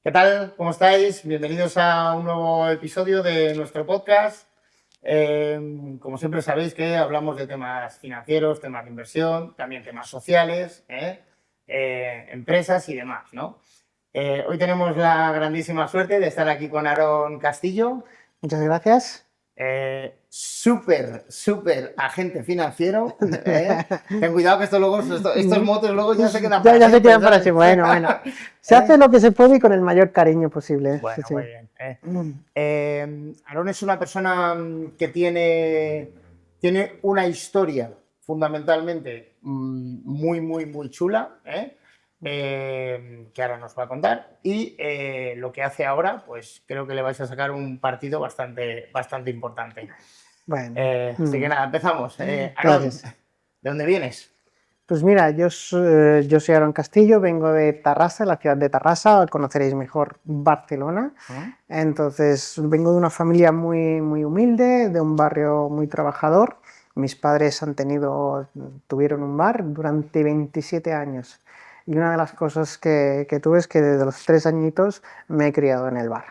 ¿Qué tal? ¿Cómo estáis? Bienvenidos a un nuevo episodio de nuestro podcast. Como siempre sabéis que hablamos de temas financieros, temas de inversión, también temas sociales, empresas y demás, ¿no? Hoy tenemos la grandísima suerte de estar aquí con Aarón Castillo. Muchas gracias. Súper agente financiero. Ten cuidado que estos motes luego ya se quedan para Ya se siempre, quedan para sí. ¿sabes? Bueno. Se ¿Eh? hace lo que se puede y con el mayor cariño posible. Sí, Bueno, sí. muy bien. Aarón es una persona que tiene una historia fundamentalmente muy chula, que ahora nos va a contar. Y lo que hace ahora, pues creo que le vais a sacar un partido bastante importante. Bueno, Así que nada, empezamos. Aarón, gracias. ¿de dónde vienes? Pues mira, yo soy Aaron Castillo, vengo de Tarrasa, la ciudad de Tarrasa, conoceréis mejor Barcelona. ¿Mm? Entonces, vengo de una familia muy humilde, de un barrio muy trabajador. Mis padres tuvieron un bar durante 27 años. Y una de las cosas que tuve es que desde los 3 añitos me he criado en el bar.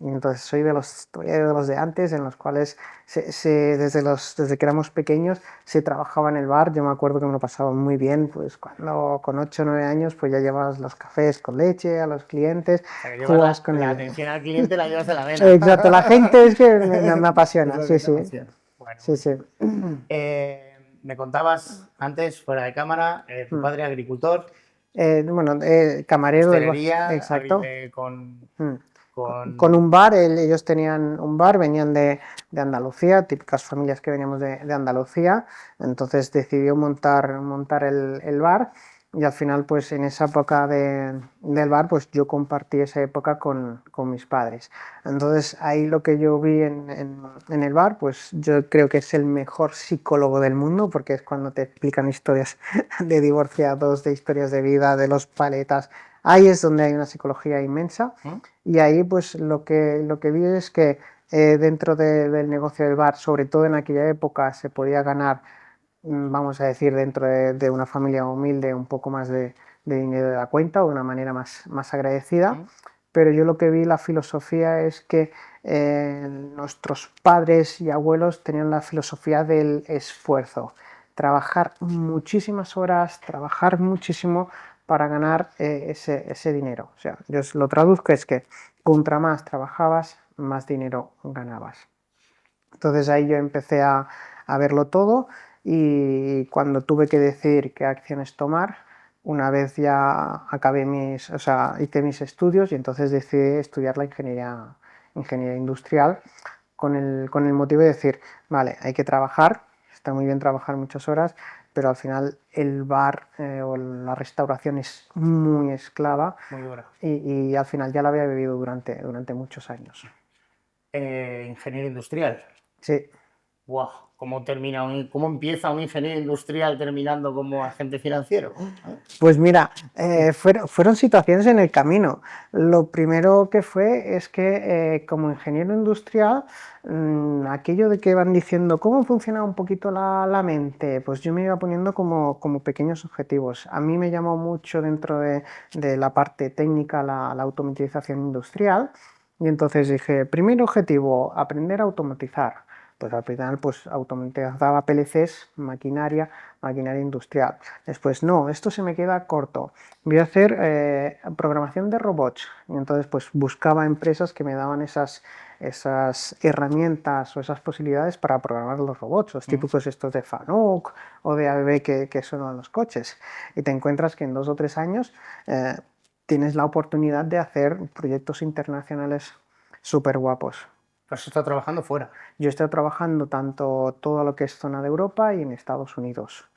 Y entonces soy todavía de los de antes, en los cuales desde que éramos pequeños se trabajaba en el bar. Yo me acuerdo que me lo pasaba muy bien, pues cuando con 8 o 9 años pues ya llevabas los cafés con leche a los clientes, O sea, que llevas jugabas con la ellos. atención al cliente, la llevas de la vena. Exacto, la gente es que me Es apasiona, lo sí, que te sí, apasiona. Bueno, sí, muy sí. bien. Me contabas antes, fuera de cámara, tu Mm. padre agricultor, Bueno, camarero del bar, hostelería, exacto. Mm. Con con... un bar, ellos tenían un bar, venían de Andalucía, típicas familias que veníamos de Andalucía, entonces decidió montar el bar y al final pues en esa época del bar pues yo compartí esa época con mis padres. Entonces ahí lo que yo vi en el bar pues yo creo que es el mejor psicólogo del mundo porque es cuando te explican historias de divorciados, de historias de vida, de los paletas. Ahí es donde hay una psicología inmensa ¿Mm? y ahí pues lo que vi es que dentro del negocio del bar, sobre todo en aquella época, se podía ganar, vamos a decir, dentro de una familia humilde, un poco más de dinero de la cuenta o de una manera más agradecida. ¿Mm? Pero yo lo que vi, la filosofía es que nuestros padres y abuelos tenían la filosofía del esfuerzo. Trabajar muchísimas horas, trabajar muchísimo para ganar ese dinero. O sea, yo lo traduzco es que contra más trabajabas, más dinero ganabas. Entonces ahí yo empecé a verlo todo y cuando tuve que decidir qué acciones tomar, una vez ya o sea, hice mis estudios y entonces decidí estudiar la ingeniería industrial con el motivo de decir, vale, hay que trabajar, está muy bien trabajar muchas horas, pero al final el bar o la restauración es muy esclava Muy dura. y al final ya la había vivido durante muchos años. Ingeniero industrial. Sí. Wow, ¿cómo empieza un ingeniero industrial terminando como agente financiero? Pues mira, fueron situaciones en el camino. Lo primero que fue es que como ingeniero industrial, aquello de que van diciendo cómo funciona un poquito la mente, pues yo me iba poniendo como pequeños objetivos. A mí me llamó mucho dentro de la parte técnica la automatización industrial y entonces dije, primer objetivo, aprender a automatizar. Pues al final pues automatizaba PLCs, maquinaria industrial. Después, no, esto se me queda corto. Voy a hacer programación de robots. Y entonces, pues buscaba empresas que me daban esas herramientas o esas posibilidades para programar los robots, los ¿Mm? típicos estos de FANUC o de ABB que son los coches. Y te encuentras que en 2 o 3 años tienes la oportunidad de hacer proyectos internacionales súper guapos. Pues está trabajando fuera. Yo estoy trabajando tanto todo lo que es zona de Europa y en Estados Unidos.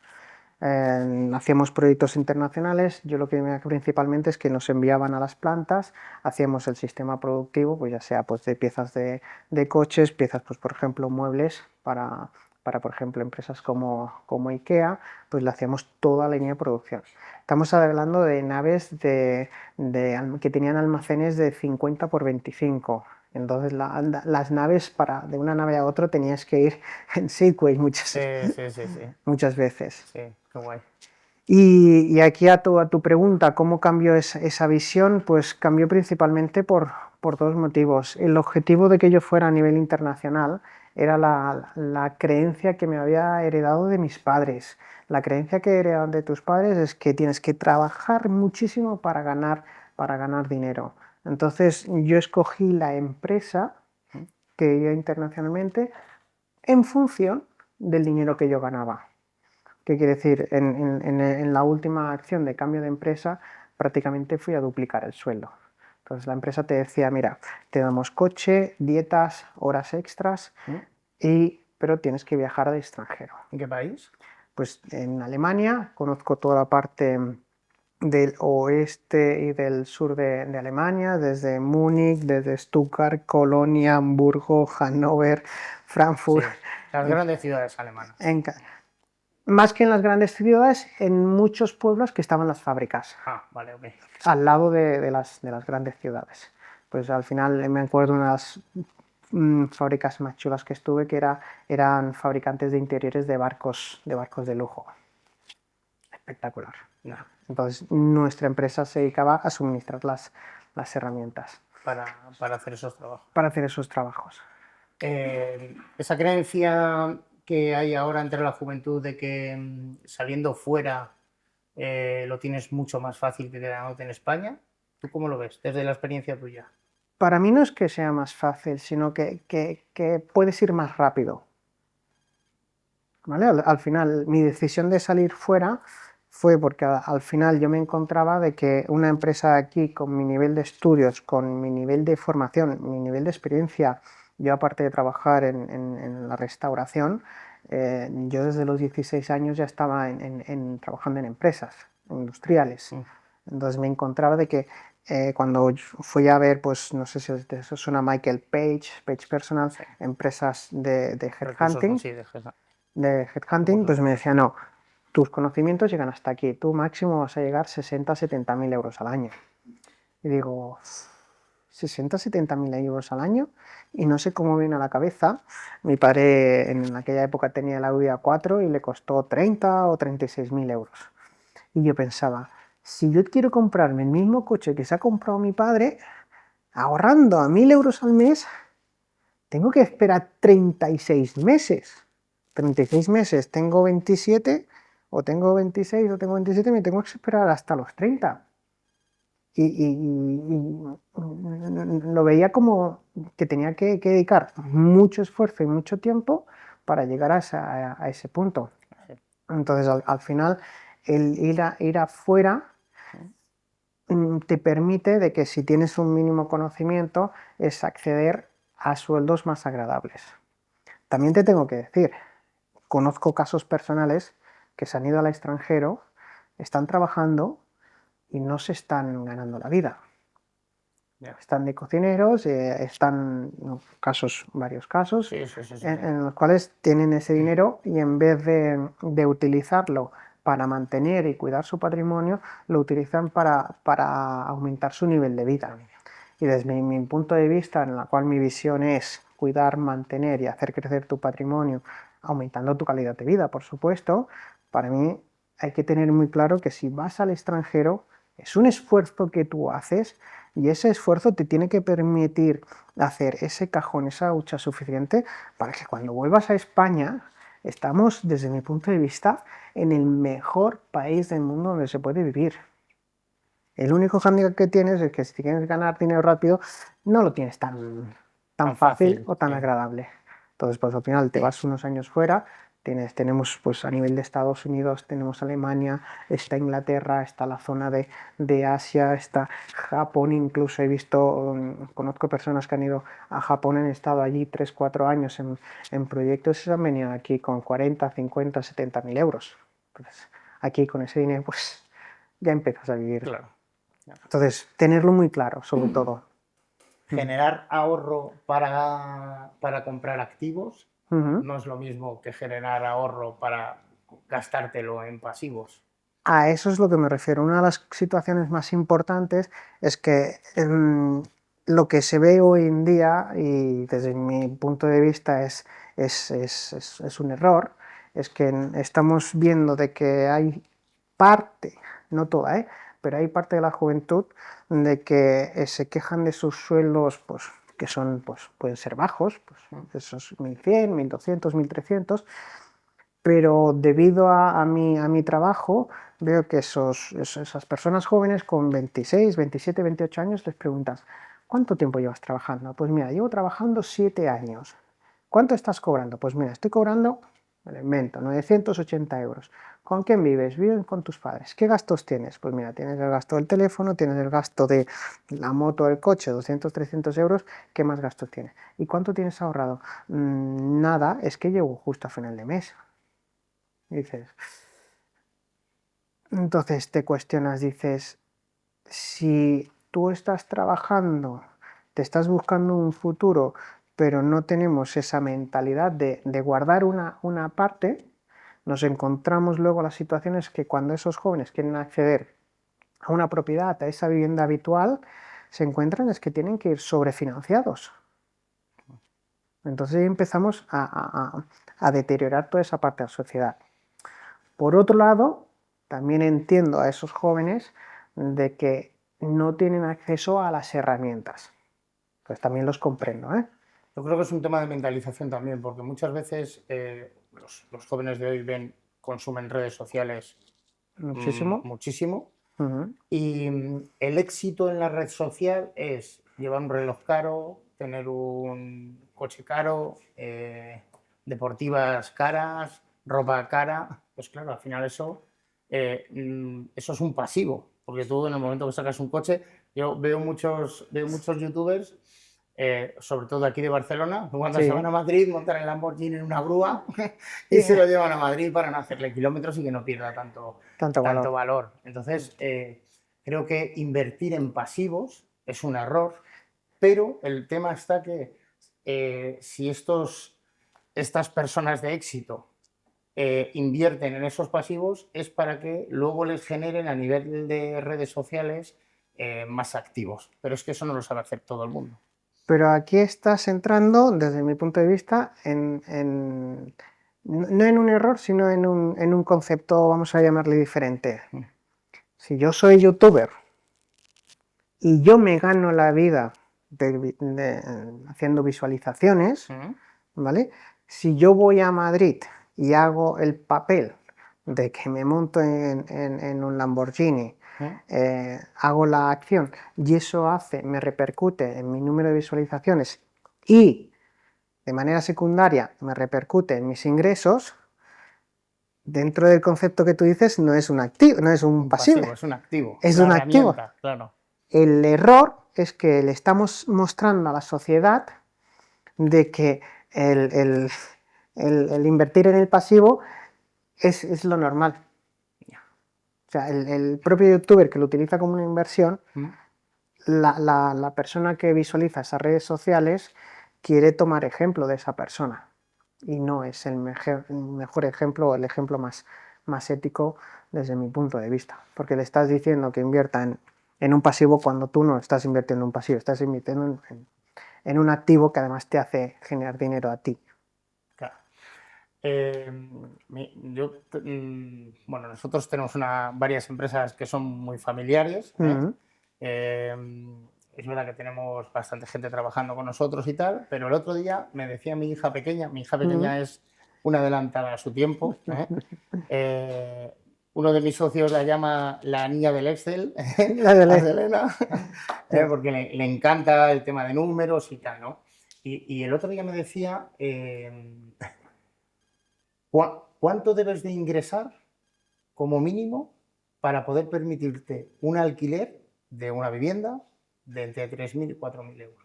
Hacíamos proyectos internacionales, yo lo que veía principalmente es que nos enviaban a las plantas, hacíamos el sistema productivo, pues ya sea pues, de piezas de coches, piezas, pues, por ejemplo, muebles para por ejemplo, empresas como IKEA, pues le hacíamos toda la línea de producción. Estamos hablando de naves que tenían almacenes de 50 por 25. Entonces las naves, de una nave a otra tenías que ir en Segway Sí, sí, sí, sí. muchas veces. Sí, qué guay. Y aquí a tu pregunta, ¿cómo cambió esa visión? Pues cambió principalmente por dos motivos. El objetivo de que yo fuera a nivel internacional era la creencia que me había heredado de mis padres. La creencia que heredan de tus padres es que tienes que trabajar muchísimo para ganar dinero. Entonces yo escogí la empresa que iba internacionalmente en función del dinero que yo ganaba. ¿Qué quiere decir? En la última acción de cambio de empresa prácticamente fui a duplicar el sueldo. Entonces la empresa te decía, mira, te damos coche, dietas, horas extras, pero tienes que viajar al extranjero. ¿En qué país? Pues en Alemania conozco toda la parte del oeste y del sur de Alemania, desde Múnich, desde Stuttgart, Colonia, Hamburgo, Hannover, Frankfurt. Sí, las grandes ciudades alemanas. Más que en las grandes ciudades, en muchos pueblos que estaban las fábricas. Ah, vale, ok. Al lado de las grandes ciudades. Pues al final me acuerdo de unas fábricas más chulas que estuve que eran fabricantes de interiores de barcos de lujo. Espectacular. No, Entonces nuestra empresa se dedicaba a suministrar las herramientas para hacer esos trabajos. para hacer esos trabajos. Esa creencia que hay ahora entre la juventud de que saliendo fuera lo tienes mucho más fácil que quedándote en España, ¿tú cómo lo ves desde la experiencia tuya? Para mí no es que sea más fácil, sino que puedes ir más rápido. ¿Vale? Al final, mi decisión de salir fuera fue porque al final yo me encontraba de que una empresa aquí con mi nivel de estudios, con mi nivel de formación, mi nivel de experiencia, yo aparte de trabajar en la restauración, yo desde los 16 años ya estaba trabajando en empresas industriales. Entonces me encontraba de que cuando fui a ver, pues no sé si eso suena Michael Page, Page Personal, sí, empresas de headhunting, Sí, de headhunting. Pues me decía, no, tus conocimientos llegan hasta aquí, tú máximo vas a llegar 60 70 mil euros al año. Y digo, 60 70 mil euros al año, y no sé cómo viene a la cabeza. Mi padre en aquella época tenía el Audi A4 y le costó 30 o 36 mil euros. Y yo pensaba, si yo quiero comprarme el mismo coche que se ha comprado mi padre, ahorrando a 1000 euros al mes, tengo que esperar 36 meses. 36 meses, tengo 27, o tengo 26, o tengo 27, me tengo que esperar hasta los 30. Y lo veía como que tenía que dedicar mucho esfuerzo y mucho tiempo para llegar a ese punto. Entonces, al final, el ir afuera te permite de que si tienes un mínimo conocimiento, es acceder a sueldos más agradables. También te tengo que decir, conozco casos personales que se han ido al extranjero, están trabajando y no se están ganando la vida. Están de cocineros, están varios casos, Sí. en los cuales tienen ese dinero y en vez de utilizarlo para mantener y cuidar su patrimonio, lo utilizan para aumentar su nivel de vida. Y desde mi punto de vista, en la cual mi visión es cuidar, mantener y hacer crecer tu patrimonio, aumentando tu calidad de vida, por supuesto, para mí hay que tener muy claro que si vas al extranjero, es un esfuerzo que tú haces y ese esfuerzo te tiene que permitir hacer ese cajón, esa hucha suficiente para que cuando vuelvas a España, estamos, desde mi punto de vista, en el mejor país del mundo donde se puede vivir. El único hándicap que tienes es que si quieres ganar dinero rápido, no lo tienes tan fácil o tan agradable. Entonces, pues al final te vas unos años fuera, tenemos pues a nivel de Estados Unidos, tenemos Alemania, está Inglaterra, está la zona de Asia, está Japón, incluso he visto, conozco personas que han ido a Japón, han estado allí 3-4 años en proyectos y se han venido aquí con 40, 50, 70 mil euros. Entonces, aquí con ese dinero, pues ya empiezas a vivir. Claro. Entonces, tenerlo muy claro, sobre todo. Generar ahorro para comprar activos no es lo mismo que generar ahorro para gastártelo en pasivos. A eso es lo que me refiero. Una de las situaciones más importantes es que lo que se ve hoy en día, y desde mi punto de vista es un error, es que estamos viendo de que hay parte, no toda, pero hay parte de la juventud de que se quejan de sus sueldos, pues, que son, pues, pueden ser bajos, pues, esos 1.100, 1.200, 1.300, pero debido a mi trabajo veo que esas personas jóvenes con 26, 27, 28 años les preguntas, ¿cuánto tiempo llevas trabajando? Pues mira, llevo trabajando 7 años. ¿Cuánto estás cobrando? Pues mira, estoy cobrando, me lo invento, 980 euros. ¿Con quién vives? Viven con tus padres. ¿Qué gastos tienes? Pues mira, tienes el gasto del teléfono, tienes el gasto de la moto, el coche, 200, 300 euros. ¿Qué más gastos tienes? ¿Y cuánto tienes ahorrado? Nada, es que llego justo a final de mes. Y dices, entonces te cuestionas, dices, si tú estás trabajando, te estás buscando un futuro, pero no tenemos esa mentalidad de guardar una parte, nos encontramos luego las situaciones que cuando esos jóvenes quieren acceder a una propiedad, a esa vivienda habitual, se encuentran es que tienen que ir sobrefinanciados. Entonces ahí empezamos a deteriorar toda esa parte de la sociedad. Por otro lado, también entiendo a esos jóvenes de que no tienen acceso a las herramientas. Pues también los comprendo, ¿eh? Yo creo que es un tema de mentalización también, porque muchas veces los jóvenes de hoy consumen redes sociales Muchísimo. muchísimo, Ujú. y el éxito en la red social es llevar un reloj caro, tener un coche caro, deportivas caras, ropa cara. Pues claro, al final eso es un pasivo, porque tú en el momento que sacas un coche, yo veo muchos youtubers, sobre todo aquí de Barcelona, cuando Sí. se van a Madrid montan el Lamborghini en una grúa y se lo llevan a Madrid para no hacerle kilómetros y que no pierda tanto valor. Entonces, creo que invertir en pasivos es un error, pero el tema está que si estas personas de éxito invierten en esos pasivos es para que luego les generen a nivel de redes sociales más activos. Pero es que eso no lo sabe hacer todo el mundo. Pero aquí estás entrando, desde mi punto de vista, no en un error, sino en un concepto, vamos a llamarle diferente. Si yo soy youtuber y yo me gano la vida haciendo visualizaciones, ¿vale? Si yo voy a Madrid y hago el papel de que me monto en un Lamborghini, hago la acción y eso me repercute en mi número de visualizaciones y de manera secundaria me repercute en mis ingresos, dentro del concepto que tú dices no es un activo, no es un pasivo, es un activo. Es un activo. Claro. El error es que le estamos mostrando a la sociedad de que el invertir en el pasivo es lo normal. O sea, el propio youtuber que lo utiliza como una inversión, la persona que visualiza esas redes sociales quiere tomar ejemplo de esa persona y no es el mejor ejemplo o el ejemplo más ético desde mi punto de vista, porque le estás diciendo que invierta en un pasivo cuando tú no estás invirtiendo en un pasivo, estás invirtiendo en un activo que además te hace generar dinero a ti. Claro. Bueno, nosotros tenemos varias empresas que son muy familiares. Es verdad que tenemos bastante gente trabajando con nosotros y tal, pero el otro día me decía mi hija pequeña es una adelantada a su tiempo. Uno de mis socios la llama la niña del Excel, a Selena, porque le encanta el tema de números y tal, ¿no? Y el otro día me decía, ¿cuánto debes de ingresar como mínimo para poder permitirte un alquiler de una vivienda de entre 3.000 y 4.000 euros?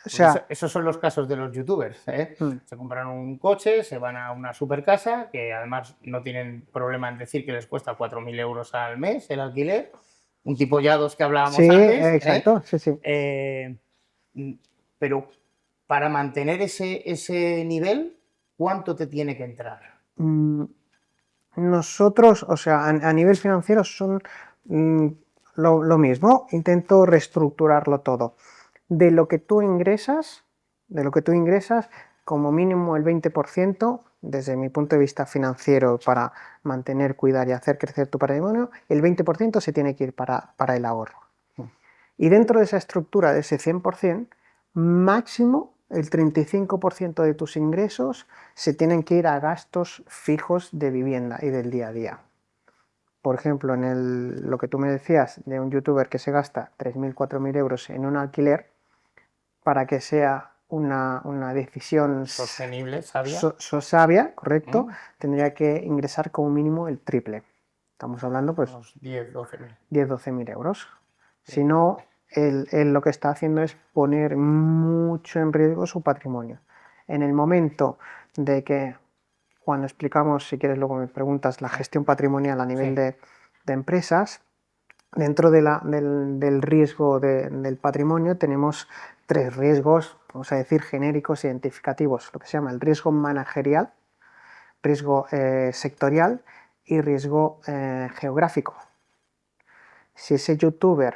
O sea, esos son los casos de los youtubers. Se compran un coche, se van a una super casa, que además no tienen problema en decir que les cuesta 4.000 euros al mes el alquiler, un tipo Yados que hablábamos antes. Exacto, sí. Pero para mantener ese nivel, ¿cuánto te tiene que entrar? Nosotros, o sea, a nivel financiero son lo mismo, intento reestructurarlo todo. De lo que tú ingresas, como mínimo el 20% desde mi punto de vista financiero, para mantener, cuidar y hacer crecer tu patrimonio, el 20% se tiene que ir para el ahorro. Y dentro de esa estructura, de ese 100%, máximo el 35% de tus ingresos se tienen que ir a gastos fijos de vivienda y del día a día. Por ejemplo, lo que tú me decías de un youtuber que se gasta 3.000, 4.000 euros en un alquiler, para que sea una decisión Sostenible, sabia. sabia, correcto, tendría que ingresar como mínimo el triple. Estamos hablando pues Unos 10, 12.000. 10, 12.000 euros. Si no, él lo que está haciendo es poner mucho en riesgo su patrimonio. En el momento de que, cuando explicamos, si quieres luego me preguntas, la gestión patrimonial a nivel de empresas, dentro del riesgo del patrimonio tenemos 3 riesgos, vamos a decir, genéricos identificativos, lo que se llama el riesgo managerial, riesgo sectorial y riesgo geográfico. Si ese youtuber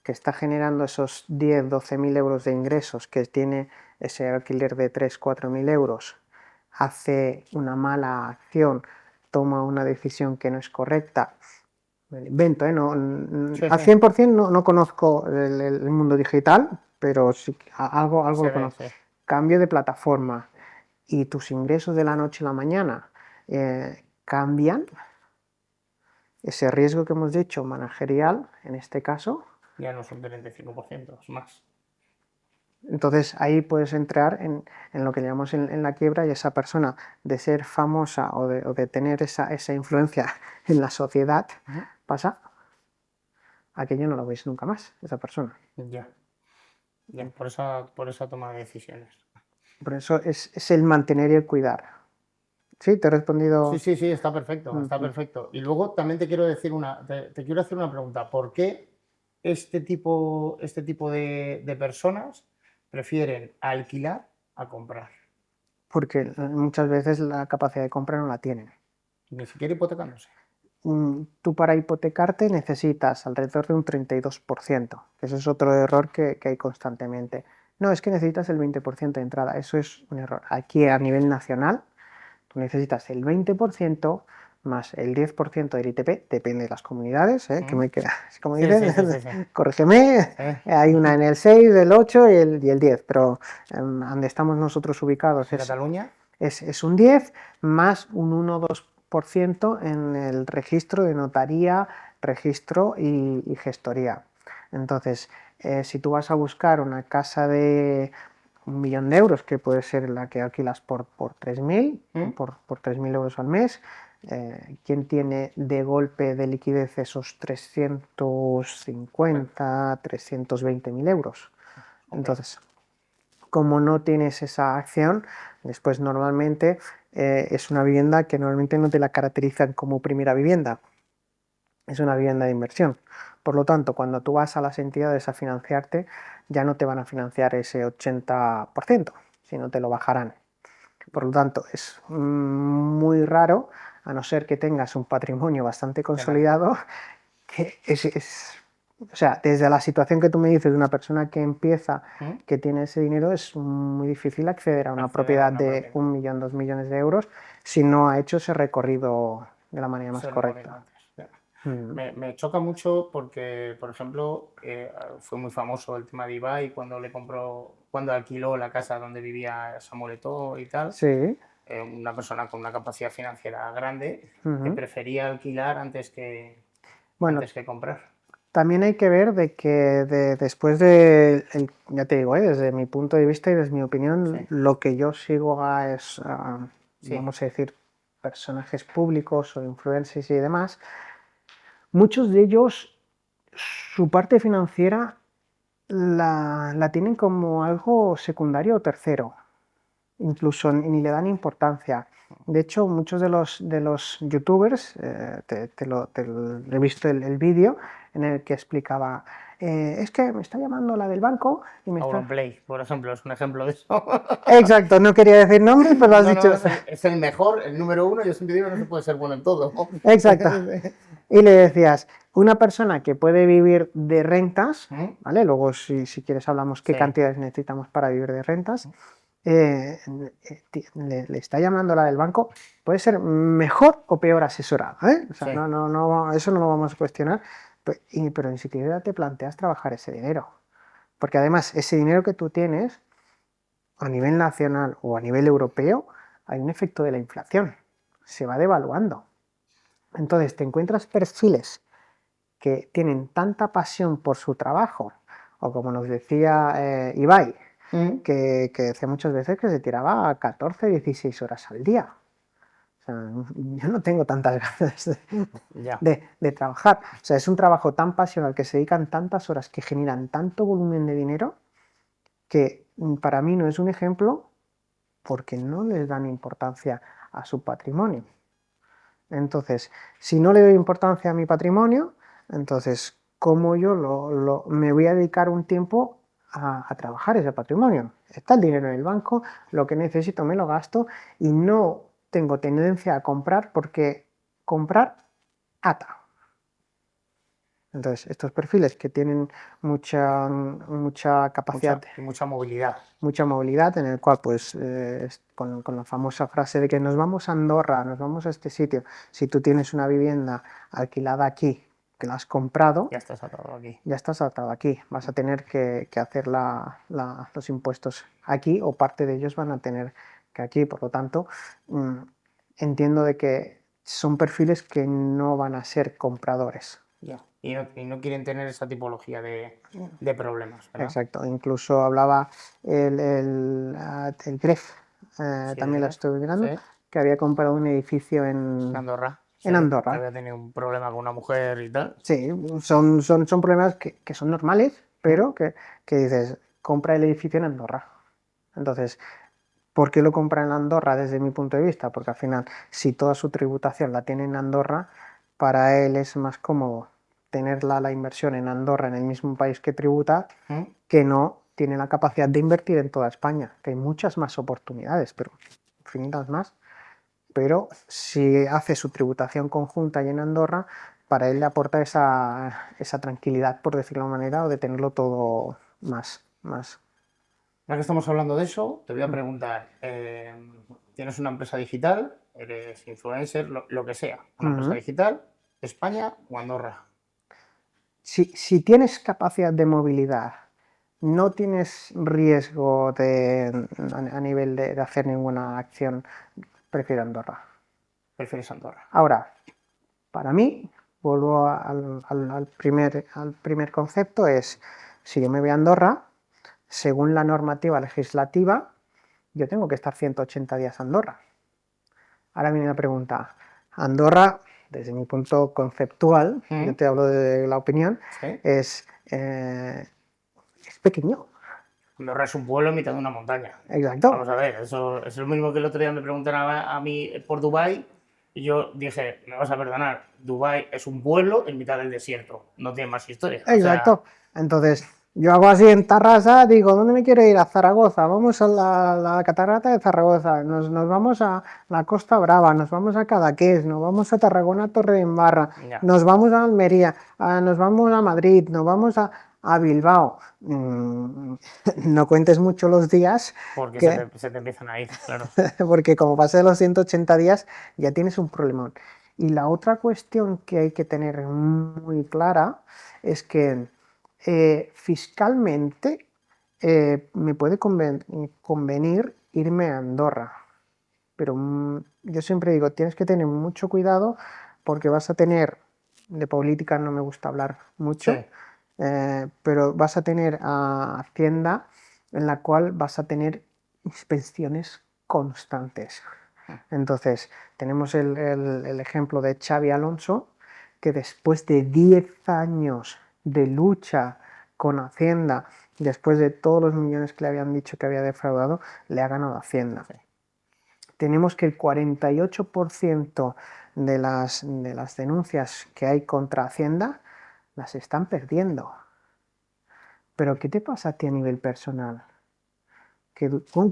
que está generando esos 10, 12.000 euros de ingresos, que tiene ese alquiler de 3, 4.000 euros, hace una mala acción, toma una decisión que no es correcta, me lo invento, al 100% no conozco el mundo digital, pero sí, algo lo conozco. Cambio de plataforma y tus ingresos de la noche a la mañana cambian, ese riesgo que hemos dicho managerial, en este caso, ya no son 35%, es más. Entonces ahí puedes entrar en lo que llamamos en la quiebra, y esa persona, de ser famosa o de tener esa influencia en la sociedad, pasa a que ya no lo veis nunca más, esa persona. Ya, por esa toma de decisiones. Por eso es el mantener y el cuidar. ¿Sí? ¿Te he respondido? Sí, está perfecto, está perfecto. Y luego también te quiero decir te quiero hacer una pregunta. ¿Por qué este tipo de personas prefieren alquilar a comprar? Porque muchas veces la capacidad de compra no la tienen. Ni siquiera hipotecándose. Tú, para hipotecarte, necesitas alrededor de un 32%. Ese es otro error que hay constantemente. No, es que necesitas el 20% de entrada. Eso es un error. Aquí, a nivel nacional, tú necesitas el 20% más el 10% del ITP, depende de las comunidades, que me queda, como dicen, corrígeme, hay una en el 6, el 8 y el 10, pero donde estamos nosotros ubicados ¿En Cataluña? Es un 10 más un 1-2% en el registro de notaría, registro y gestoría. Entonces, si tú vas a buscar una casa de 1.000.000 de euros, que puede ser la que alquilas por 3.000, por 3.000 euros al mes, ¿quién tiene de golpe de liquidez esos 350, 320.000 euros? Entonces, como no tienes esa acción, después normalmente es una vivienda que normalmente no te la caracterizan como primera vivienda, es una vivienda de inversión. Por lo tanto, cuando tú vas a las entidades a financiarte, ya no te van a financiar ese 80%, sino te lo bajarán. Por lo tanto, es muy raro, a no ser que tengas un patrimonio bastante consolidado, que o sea, desde la situación que tú me dices de una persona que empieza, que tiene ese dinero, es muy difícil acceder a una propiedad de 1 millón, 2 millones de euros si no ha hecho ese recorrido de la manera más correcta. Me choca mucho porque, por ejemplo, fue muy famoso el tema de Ibai cuando alquiló la casa donde vivía Samuel Eto'o y tal. Sí. Una persona con una capacidad financiera grande que prefería alquilar antes que comprar. También hay que ver de que después de, ya te digo, desde mi punto de vista y desde mi opinión, lo que yo sigo es, vamos a decir, personajes públicos o influencers y demás. Muchos de ellos, su parte financiera la tienen como algo secundario o tercero, incluso ni le dan importancia. De hecho, muchos de los youtubers, he visto el vídeo en el que explicaba, es que me está llamando la del banco y me está... Play, por ejemplo, es un ejemplo de eso. Exacto, no quería decir nombres, pero lo has dicho. Es el mejor, el número uno. Yo siempre digo que no se puede ser bueno en todo. Exacto. Y le decías, una persona que puede vivir de rentas, ¿vale? Luego, si quieres, hablamos qué cantidades necesitamos para vivir de rentas. le está llamando la del banco, puede ser mejor o peor asesorada, ¿eh? O sea, Sí. eso no lo vamos a cuestionar, pero ni siquiera te planteas trabajar ese dinero. Porque además, ese dinero que tú tienes, a nivel nacional o a nivel europeo, hay un efecto de la inflación, se va devaluando. Entonces, te encuentras perfiles que tienen tanta pasión por su trabajo, o como nos decía Ibai, que decía muchas veces que se tiraba 14, 16 horas al día. O sea, yo no tengo tantas ganas Ya. de trabajar. O sea, es un trabajo tan pasional que se dedican tantas horas, que generan tanto volumen de dinero, que para mí no es un ejemplo porque no les dan importancia a su patrimonio. Entonces, si no le doy importancia a mi patrimonio, entonces, ¿cómo yo me voy a dedicar un tiempo a trabajar ese patrimonio? Está el dinero en el banco, lo que necesito me lo gasto y no tengo tendencia a comprar porque comprar ata. Entonces, estos perfiles que tienen mucha capacidad, Y mucha movilidad. mucha movilidad, en el cual, pues, con la famosa frase de que nos vamos a Andorra, nos vamos a este sitio, si tú tienes una vivienda alquilada aquí, que la has comprado, Ya estás atado aquí. ya estás atado aquí, vas a tener que hacer los impuestos aquí, o parte de ellos van a tener que aquí, por lo tanto, entiendo de que son perfiles que no van a ser compradores. Ya. Y no quieren tener esa tipología de problemas, ¿verdad? Exacto, incluso hablaba el Gref, Sí, también lo estuve mirando, sí. que había comprado un edificio En en Andorra. Sí, que Andorra. había tenido un problema con una mujer y tal. Sí, son problemas que son normales, pero que dices, compra el edificio en Andorra. Entonces, ¿por qué lo compra en Andorra desde mi punto de vista? Porque al final, si toda su tributación la tiene en Andorra, para él es más cómodo tener la inversión en Andorra, en el mismo país que tributa, que no tiene la capacidad de invertir en toda España, que hay muchas más oportunidades, pero infinitas más. Pero si hace su tributación conjunta y en Andorra, para él le aporta esa tranquilidad, por decirlo de una manera, o de tenerlo todo más. Ya que estamos hablando de eso, te voy a preguntar, ¿tienes una empresa digital? ¿Eres influencer? Lo que sea. ¿Una empresa digital? ¿España o Andorra? Si tienes capacidad de movilidad, no tienes riesgo a nivel de hacer ninguna acción, prefiero Andorra. ¿Prefieres Andorra? Ahora, para mí, vuelvo al primer concepto, es, si yo me voy a Andorra, según la normativa legislativa, yo tengo que estar 180 días en Andorra. Ahora viene la pregunta, Andorra, desde mi punto conceptual, yo te hablo de la opinión, ¿Sí? es pequeño. Andorra es un pueblo en mitad de una montaña. Exacto. Vamos a ver, eso es lo mismo que el otro día me preguntaron a mí por Dubái y yo dije, me vas a perdonar, Dubái es un pueblo en mitad del desierto, no tiene más historia. Exacto. Entonces, yo hago así en Tarrasa, digo, ¿dónde me quiero ir? A Zaragoza, vamos a la catarata de Zaragoza, nos vamos a la Costa Brava, nos vamos a Cadaqués, nos vamos a Tarragona, Torredembarra, Ya. nos vamos a Almería, nos vamos a Madrid, nos vamos a Bilbao. No cuentes mucho los días, Porque se te empiezan a ir, claro. porque como pase los 180 días ya tienes un problemón. Y la otra cuestión que hay que tener muy clara es que fiscalmente me puede convenir irme a Andorra, pero yo siempre digo, tienes que tener mucho cuidado porque vas a tener, de política no me gusta hablar mucho, Sí. pero vas a tener a Hacienda en la cual vas a tener inspecciones constantes. Entonces, tenemos el ejemplo de Xabi Alonso, que después de 10 años de lucha con Hacienda, después de todos los millones que le habían dicho que había defraudado, le ha ganado Hacienda. Sí. Tenemos que el 48% de las denuncias que hay contra Hacienda las están perdiendo. Pero ¿qué te pasa a ti a nivel personal?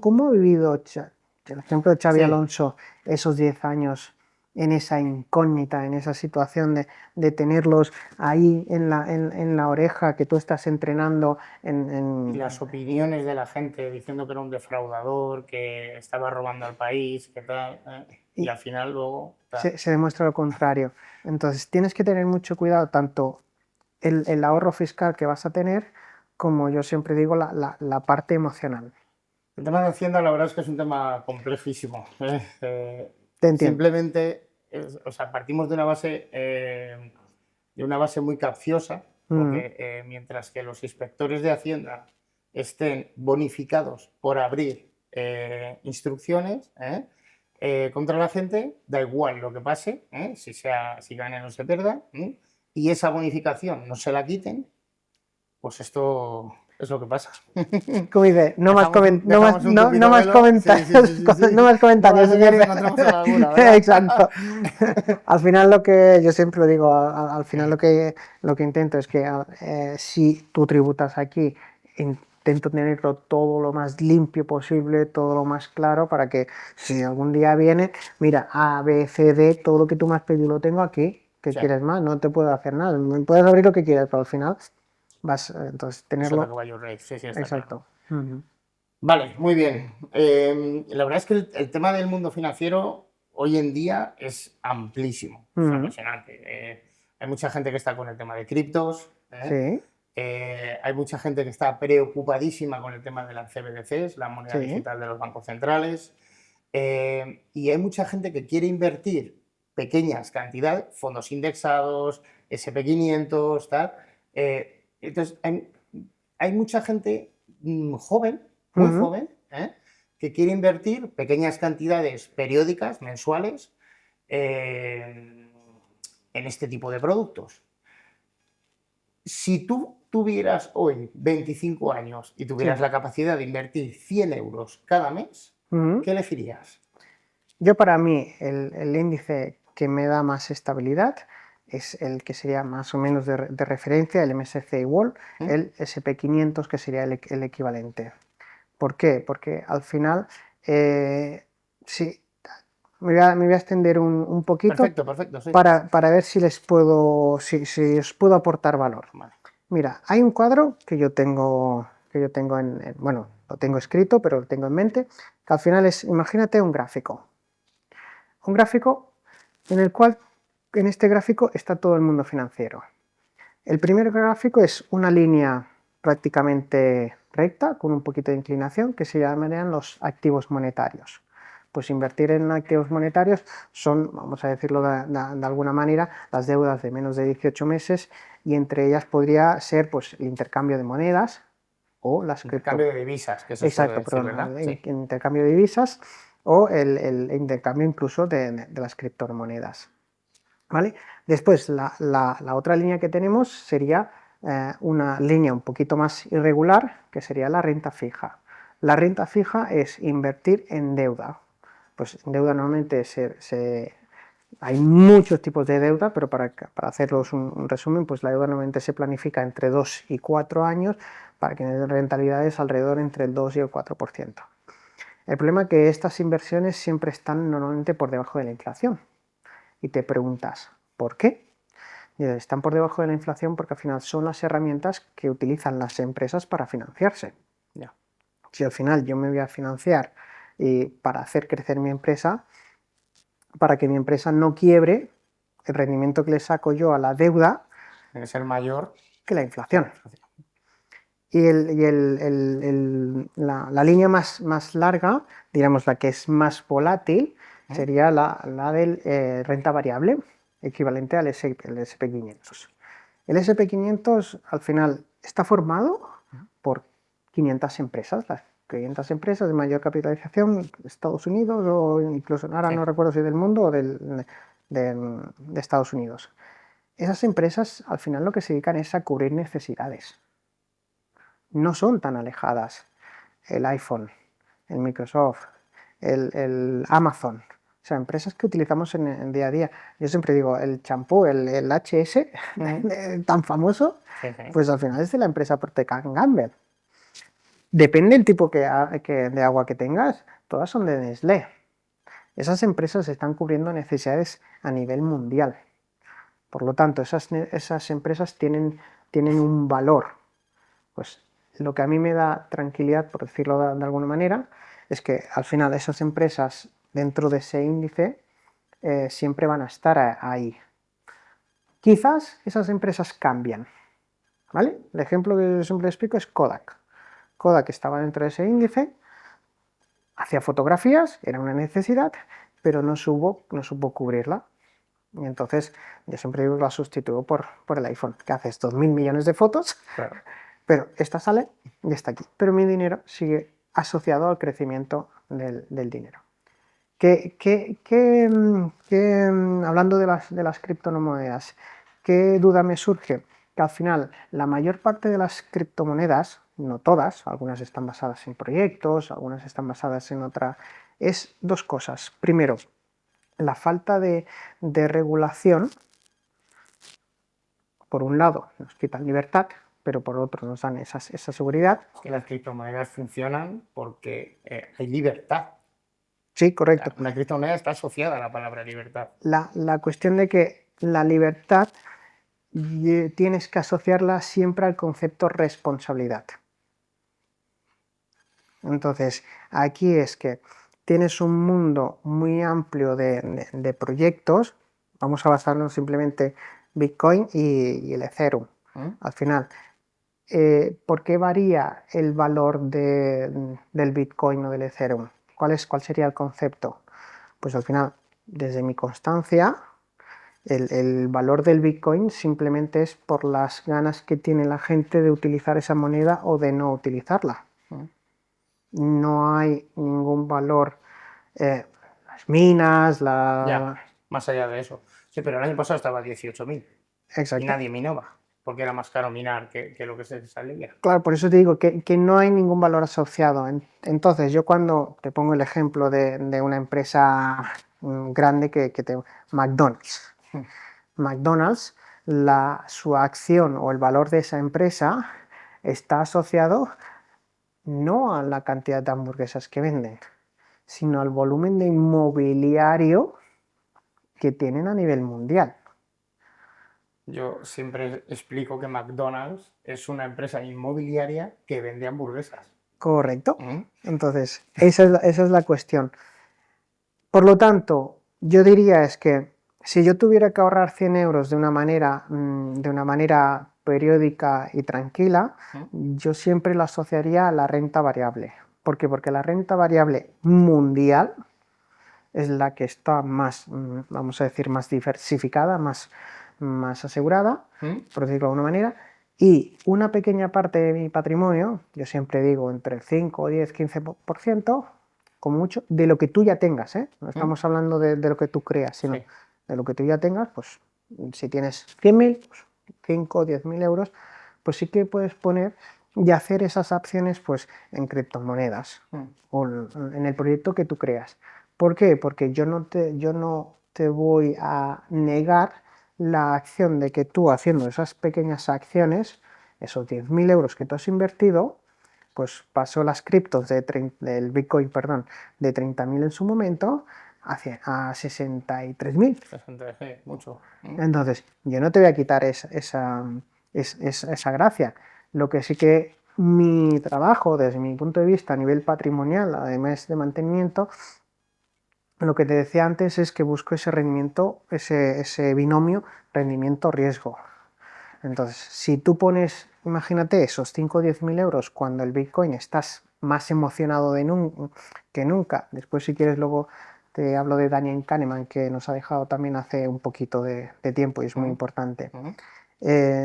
¿Cómo ha vivido el ejemplo de Xabi Sí. Alonso esos 10 años en esa incógnita, en esa situación de tenerlos ahí en la oreja, que tú estás entrenando Y las opiniones de la gente diciendo que era un defraudador, que estaba robando al país, que tal, y al final luego... se demuestra lo contrario. Entonces tienes que tener mucho cuidado, tanto el ahorro fiscal que vas a tener, como yo siempre digo, la parte emocional. El tema de Hacienda, la verdad es que es un tema complejísimo. Te entiendo. Simplemente, o sea, partimos de una base muy capciosa, porque mientras que los inspectores de Hacienda estén bonificados por abrir instrucciones contra la gente, da igual lo que pase, si gane o no se pierda, y esa bonificación no se la quiten, pues esto es lo que pasa. Como dice, no más comentarios. No más No comentarios. encontramos en la laguna, ¿verdad? Exacto. Al final lo que yo siempre lo digo, al final lo que intento es que si tú tributas aquí, intento tenerlo todo lo más limpio posible, todo lo más claro, para que si algún día viene, mira, A, B, C, D, todo lo que tú me has pedido lo tengo aquí. ¿Qué quieres más? No te puedo hacer nada. Puedes abrir lo que quieras, pero al final vas entonces tenerlo. Sí, está exacto. Claro. Vale, muy bien. La verdad es que el tema del mundo financiero hoy en día es amplísimo, es apasionante. Hay mucha gente que está con el tema de criptos. Sí. Hay mucha gente que está preocupadísima con el tema de las CBDCs, la moneda digital de los bancos centrales. Y hay mucha gente que quiere invertir pequeñas cantidades, fondos indexados, SP500, tal. Entonces, hay mucha gente joven, muy joven, que quiere invertir pequeñas cantidades periódicas, mensuales, en este tipo de productos. Si tú tuvieras hoy 25 años y tuvieras la capacidad de invertir 100 euros cada mes, ¿qué elegirías? Yo, para mí, el índice que me da más estabilidad es el que sería más o menos de referencia, el MSCI World, el SP500, que sería el equivalente. ¿Por qué? Porque al final, sí, me voy a extender un poquito. Perfecto, sí. Para ver si les puedo, si os puedo aportar valor. Vale. Mira, hay un cuadro que yo tengo bueno, lo tengo escrito, pero lo tengo en mente, que al final es, imagínate un gráfico. Un gráfico en el cual, en este gráfico está todo el mundo financiero. El primer gráfico es una línea prácticamente recta, con un poquito de inclinación, que se llamarían los activos monetarios. Pues invertir en activos monetarios son, vamos a decirlo de alguna manera, las deudas de menos de 18 meses, y entre ellas podría ser pues, el intercambio de monedas o las intercambio de divisas, que eso exacto, decir, ¿verdad? Sí. Intercambio de divisas o el intercambio incluso de las criptomonedas. ¿Vale? Después, la otra línea que tenemos sería una línea un poquito más irregular, que sería la renta fija. La renta fija es invertir en deuda. Pues en deuda normalmente hay muchos tipos de deuda, pero para haceros un resumen, pues la deuda normalmente se planifica entre 2 y 4 años para que den rentabilidades alrededor entre el 2 y el 4%. El problema es que estas inversiones siempre están normalmente por debajo de la inflación. Y te preguntas, ¿por qué? Y están por debajo de la inflación porque al final son las herramientas que utilizan las empresas para financiarse. Ya. Si al final yo me voy a financiar para hacer crecer mi empresa, para que mi empresa no quiebre, el rendimiento que le saco yo a la deuda es el mayor que la inflación. Y la línea más larga, digamos la que es más volátil, sería la de renta variable, equivalente al SP500. El SP500 al final está formado por 500 empresas, las 500 empresas de mayor capitalización de Estados Unidos, o incluso ahora no recuerdo si del mundo o de Estados Unidos. Esas empresas al final lo que se dedican es a cubrir necesidades. No son tan alejadas. El iPhone, el Microsoft, el Amazon, o sea, empresas que utilizamos en el día a día. Yo siempre digo, el champú, el HS, tan famoso, pues al final es de la empresa Procter & Gamble. Depende del tipo de agua que tengas, todas son de Nestlé. esas empresas están cubriendo necesidades a nivel mundial. Por lo tanto, esas empresas tienen un valor. Pues lo que a mí me da tranquilidad, por decirlo de alguna manera, es que al final esas empresas dentro de ese índice siempre van a estar ahí. Quizás esas empresas cambian, ¿vale? El ejemplo que siempre explico es Kodak. Kodak estaba dentro de ese índice, hacía fotografías, era una necesidad, pero no supo cubrirla. Y entonces yo siempre digo que la sustituyo por el iPhone, que haces 2.000 millones de fotos, claro, pero esta sale y está aquí. Pero mi dinero sigue asociado al crecimiento del dinero. Hablando de las criptomonedas, ¿qué duda me surge? Que al final la mayor parte de las criptomonedas, no todas, algunas están basadas en proyectos, algunas están basadas en otra, es dos cosas. Primero, la falta de regulación, por un lado, nos quitan libertad, pero por otro nos dan esa seguridad. Es que las criptomonedas funcionan porque hay libertad. Sí, correcto. Una criptomoneda está asociada a la palabra libertad. La cuestión de que la libertad tienes que asociarla siempre al concepto responsabilidad. Entonces, aquí es que tienes un mundo muy amplio de proyectos. Vamos a basarnos simplemente Bitcoin y el Ethereum. Al final, ¿por qué varía el valor del Bitcoin o del Ethereum? ¿Cuál sería el concepto? Pues al final, desde mi constancia, el valor del Bitcoin simplemente es por las ganas que tiene la gente de utilizar esa moneda o de no utilizarla. No hay ningún valor, las minas, Ya, más allá de eso. Sí, pero el año pasado estaba a 18.000 y nadie minaba, porque era más caro minar que lo que se salía. Claro, por eso te digo que no hay ningún valor asociado. Entonces, yo cuando te pongo el ejemplo de una empresa grande McDonald's. McDonald's, su acción o el valor de esa empresa está asociado no a la cantidad de hamburguesas que venden, sino al volumen de inmobiliario que tienen a nivel mundial. Yo siempre explico que McDonald's es una empresa inmobiliaria que vende hamburguesas. Correcto. Entonces, esa es la cuestión. Por lo tanto, yo diría es que si yo tuviera que ahorrar 100 euros de una manera periódica y tranquila, yo siempre la asociaría a la renta variable. ¿Por qué? Porque la renta variable mundial es la que está más, vamos a decir, más diversificada, más asegurada, por decirlo de alguna manera, y una pequeña parte de mi patrimonio, yo siempre digo entre el 5, 10, 15%, como mucho, de lo que tú ya tengas, ¿eh? No estamos hablando de lo que tú creas, sino de lo que tú ya tengas, pues si tienes 100.000, pues 5 o 10.000 euros, pues sí que puedes poner y hacer esas acciones pues en criptomonedas o en el proyecto que tú creas. ¿Por qué? Porque yo no te voy a negar la acción de que tú haciendo esas pequeñas acciones, esos 10.000 euros que tú has invertido, pues pasó las criptos del Bitcoin, perdón, de 30.000 en su momento a 63.000. 63, mucho. Entonces, yo no te voy a quitar esa gracia. Lo que sí que mi trabajo, desde mi punto de vista a nivel patrimonial, además de mantenimiento, lo que te decía antes es que busco ese rendimiento, ese binomio rendimiento-riesgo. Entonces, si tú pones, imagínate, esos 5 o 10.000 euros cuando el Bitcoin estás más emocionado que nunca. Después, si quieres, luego te hablo de Daniel Kahneman, que nos ha dejado también hace un poquito de tiempo y es muy importante.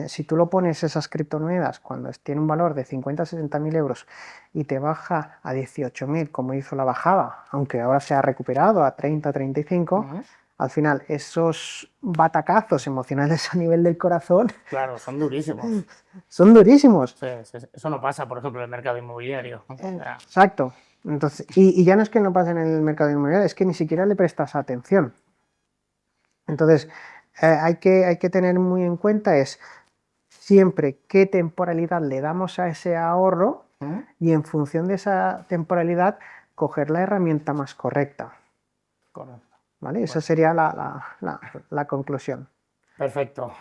Si tú lo pones esas criptomonedas cuando tiene un valor de 50 o 60.000 euros y te baja a 18.000, como hizo la bajada, aunque ahora se ha recuperado a 30, 35, al final esos batacazos emocionales a nivel del corazón... Claro, son durísimos. Son durísimos. Sí, eso no pasa, por ejemplo, en el mercado inmobiliario. Exacto. Entonces, y ya no es que no pase en el mercado inmobiliario, es que ni siquiera le prestas atención. Entonces, hay que tener muy en cuenta es siempre qué temporalidad le damos a ese ahorro y en función de esa temporalidad coger la herramienta más correcta. Correcto. ¿vale? Esa sería la conclusión. Perfecto.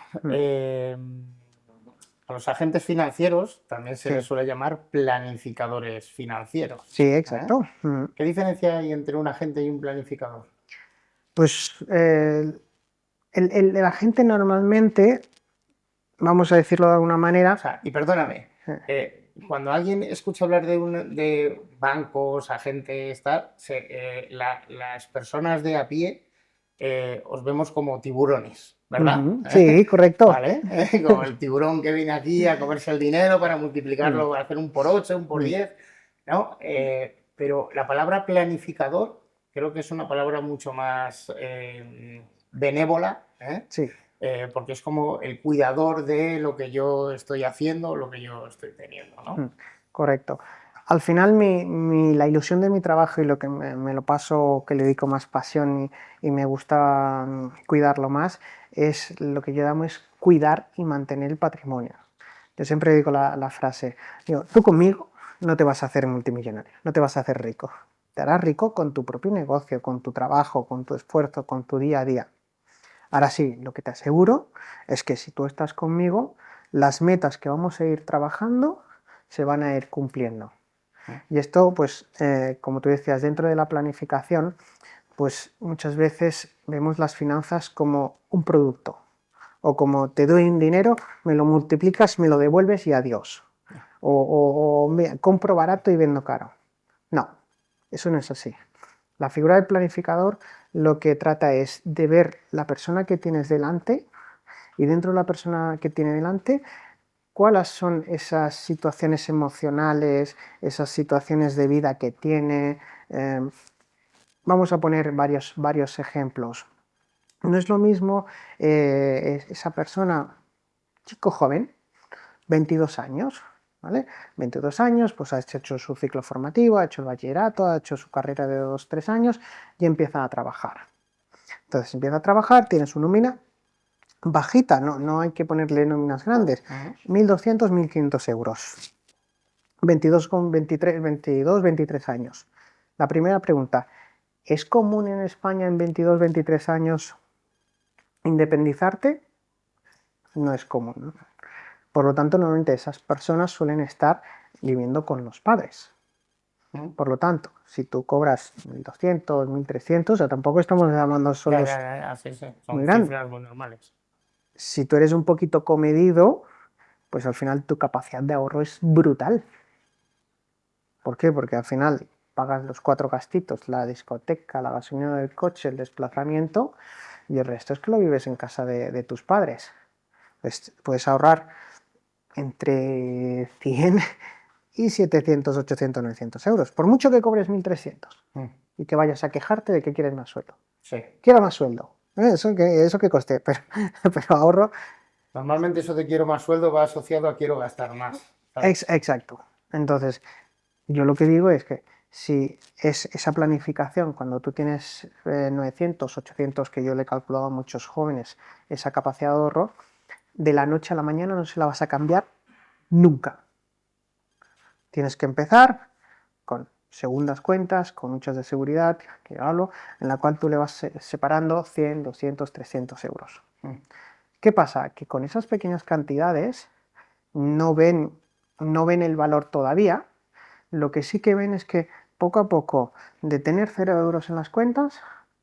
A los agentes financieros también se Sí. les suele llamar planificadores financieros. Sí, exacto. ¿Qué diferencia hay entre un agente y un planificador? Pues el agente normalmente, vamos a decirlo de alguna manera, O sea, y perdóname, cuando alguien escucha hablar de bancos, agentes, tal, las personas de a pie os vemos como tiburones, ¿verdad? Sí, correcto. ¿Vale? Como el tiburón que viene aquí a comerse el dinero para multiplicarlo, a hacer un por 8, un por 10, ¿no? Pero la palabra planificador creo que es una palabra mucho más benévola, Sí. porque es como el cuidador de lo que yo estoy haciendo, lo que yo estoy teniendo, ¿no? Correcto. Al final la ilusión de mi trabajo y lo que me lo paso, que le dedico más pasión y me gusta cuidarlo más, es lo que yo llamo es cuidar y mantener el patrimonio. Yo siempre digo la frase, digo, tú conmigo no te vas a hacer multimillonario, no te vas a hacer rico. Te harás rico con tu propio negocio, con tu trabajo, con tu esfuerzo, con tu día a día. Ahora sí, lo que te aseguro es que si tú estás conmigo, las metas que vamos a ir trabajando se van a ir cumpliendo. Y esto, pues, como tú decías, dentro de la planificación, pues muchas veces vemos las finanzas como un producto, o como te doy un dinero, me lo multiplicas, me lo devuelves y adiós. O compro barato y vendo caro. No, eso no es así. La figura del planificador lo que trata es de ver la persona que tienes delante y dentro de la persona que tiene delante, cuáles son esas situaciones emocionales, esas situaciones de vida que tiene. Vamos a poner varios ejemplos. No es lo mismo esa persona, chico joven, 22 años, ¿vale? 22 años, pues ha hecho su ciclo formativo, ha hecho el bachillerato, ha hecho su carrera de 2-3 años y empieza a trabajar. Entonces empieza a trabajar, tiene su nómina bajita, no hay que ponerle nóminas grandes, 1.200, 1.500 euros. 23 años. La primera pregunta, ¿es común en España en 22, 23 años independizarte? No es común, ¿no? Por lo tanto, normalmente esas personas suelen estar viviendo con los padres. Por lo tanto, si tú cobras 1.200, 1.300, o sea, tampoco estamos llamando sueldos Sí. Son muy grandes. cifras muy normales. Si tú eres un poquito comedido, pues al final tu capacidad de ahorro es brutal. ¿Por qué? Porque al final pagas los 4 gastitos, la discoteca, la gasolina del coche, el desplazamiento, y el resto es que lo vives en casa de tus padres. Pues puedes ahorrar entre 100 y 700, 800, 900 euros. Por mucho que cobres 1.300 y que vayas a quejarte de que quieres más sueldo. Sí. Quiero más sueldo. Eso que coste, pero ahorro. Normalmente eso de quiero más sueldo va asociado a quiero gastar más. Exacto. Entonces, yo lo que digo es que si es esa planificación, cuando tú tienes 900, 800, que yo le he calculado a muchos jóvenes, esa capacidad de ahorro, de la noche a la mañana no se la vas a cambiar nunca. Tienes que empezar con segundas cuentas, con muchas de seguridad, que yo hablo, en la cual tú le vas separando 100, 200, 300 euros. ¿Qué pasa? Que con esas pequeñas cantidades no ven el valor todavía. Lo que sí que ven es que poco a poco, de tener 0 euros en las cuentas,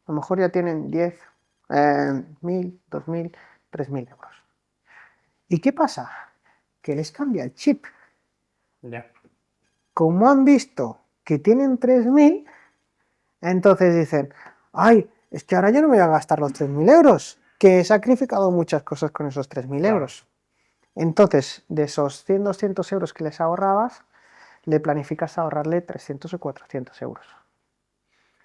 a lo mejor ya tienen 10, 1.000, 2.000, 3.000 euros. ¿Y qué pasa? Que les cambia el chip. Como han visto que tienen 3.000, entonces dicen, ay, es que ahora yo no me voy a gastar los 3.000 euros, que he sacrificado muchas cosas con esos 3.000 euros. Entonces, de esos 100, 200 euros que les ahorrabas, le planificas ahorrarle 300 o 400 euros.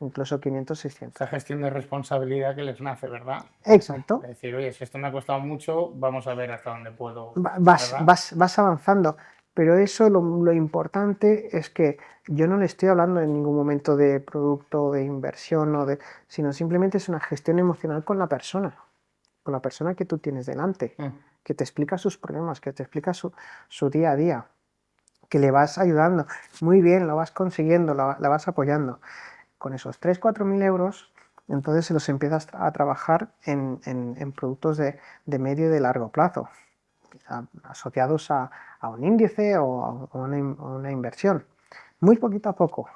Incluso 500, 600. Esa gestión de responsabilidad que les nace, ¿verdad? Exacto. Es decir, oye, si esto me ha costado mucho, vamos a ver hasta dónde puedo. Vas avanzando. Pero eso lo importante es que yo no le estoy hablando en ningún momento de producto, de inversión, sino simplemente es una gestión emocional con la persona que tú tienes delante, que te explica sus problemas, que te explica su día a día, que le vas ayudando. Muy bien, lo vas consiguiendo, la vas apoyando. Con esos 3.000, 4.000 euros, Entonces se los empiezas a trabajar en productos de medio y de largo plazo, asociados a un índice o a una inversión, muy poquito a poco.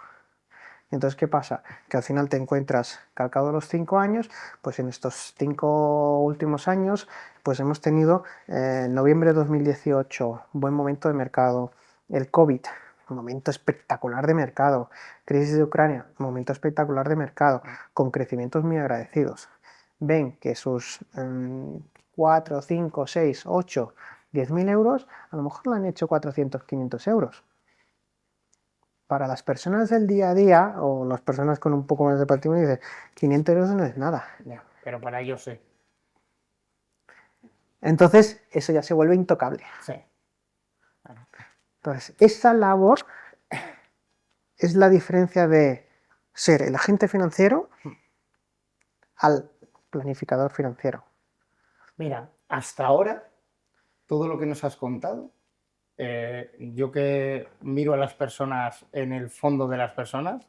Entonces, ¿qué pasa? Que al final te encuentras que al cabo de los 5 años, pues en estos 5 últimos años, pues hemos tenido noviembre de 2018, buen momento de mercado, el COVID, un momento espectacular de mercado, crisis de Ucrania, momento espectacular de mercado, con crecimientos muy agradecidos. Ven que sus 4, 5, 6, 8, 10.000 euros, a lo mejor lo han hecho 400, 500 euros. Para las personas del día a día, o las personas con un poco más de patrimonio, dicen, 500 euros no es nada. Pero para ellos sí. Entonces, eso ya se vuelve intocable. Sí. Entonces, esa labor es la diferencia de ser el agente financiero al planificador financiero. Mira, hasta ahora, todo lo que nos has contado, yo que miro a las personas en el fondo de las personas,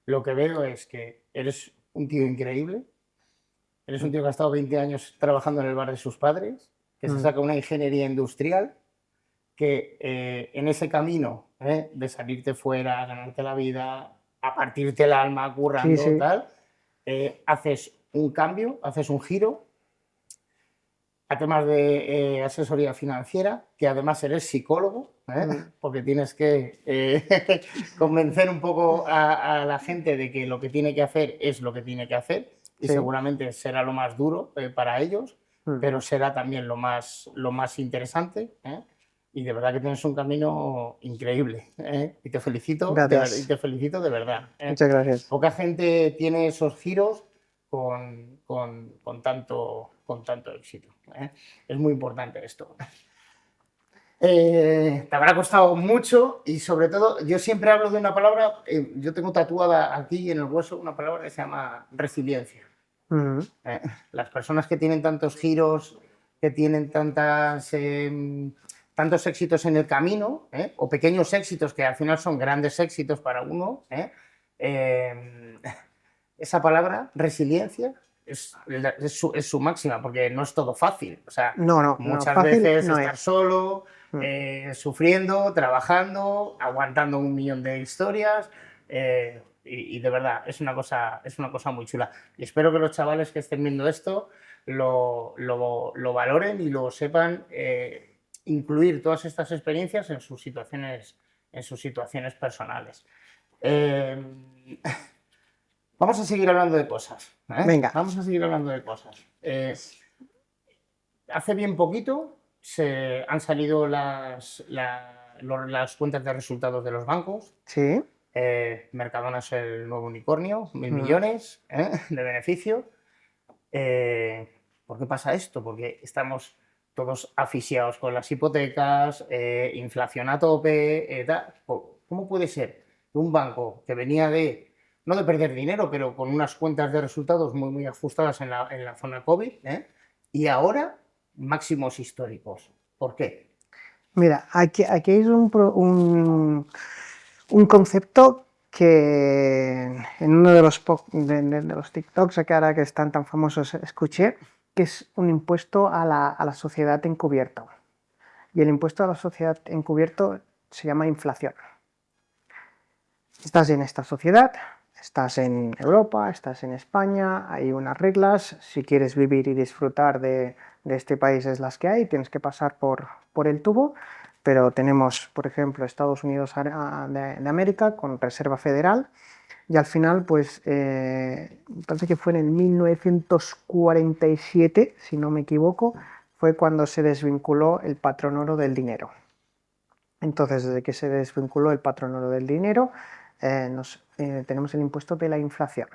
lo que veo es que eres un tío increíble, eres un tío que ha estado 20 años trabajando en el bar de sus padres, que se saca una ingeniería industrial, que en ese camino de salirte fuera, ganarte la vida, a partirte el alma, currando, Sí, sí. tal, haces un cambio, haces un giro a temas de asesoría financiera, que además eres psicólogo, porque tienes que convencer un poco a la gente de que lo que tiene que hacer es lo que tiene que hacer, y Sí. seguramente será lo más duro para ellos, pero será también lo más interesante, y de verdad que tienes un camino increíble, y te felicito, Gracias. y te felicito de verdad. Muchas gracias. Poca gente tiene esos giros con tanto éxito. Es muy importante esto. Te habrá costado mucho y sobre todo yo siempre hablo de una palabra, yo tengo tatuada aquí en el hueso una palabra que se llama resiliencia. Las personas que tienen tantos giros, que tienen tantos éxitos en el camino, o pequeños éxitos que al final son grandes éxitos para uno, esa palabra, resiliencia, es su máxima, porque no es todo fácil. O sea, muchas veces no estar es. solo, sufriendo, trabajando, aguantando 1.000.000 de historias. Y de verdad, es una cosa muy chula. Y espero que los chavales que estén viendo esto lo valoren y lo sepan incluir todas estas experiencias en sus situaciones personales. Vamos a seguir hablando de cosas. Venga. Vamos a seguir hablando de cosas. Hace bien poquito se han salido las cuentas de resultados de los bancos. Sí. Mercadona es el nuevo unicornio, 1.000 millones de beneficio. ¿Por qué pasa esto? Porque estamos todos asfixiados con las hipotecas, inflación a tope. ¿Cómo puede ser que un banco que venía no de perder dinero, pero con unas cuentas de resultados muy, muy ajustadas en la zona COVID, y ahora máximos históricos? ¿Por qué? Mira, aquí hay un concepto que en uno de los TikToks que ahora que están tan famosos escuché, que es un impuesto a la sociedad encubierto. Y el impuesto a la sociedad encubierto se llama inflación. Estás en esta sociedad, estás en Europa, estás en España, hay unas reglas, si quieres vivir y disfrutar de este país es las que hay, tienes que pasar por el tubo, pero tenemos, por ejemplo, Estados Unidos de América con Reserva Federal, y al final, pues, parece que fue en 1947, si no me equivoco, fue cuando se desvinculó el patrón oro del dinero. Entonces, desde que se desvinculó el patrón oro del dinero, tenemos el impuesto de la inflación.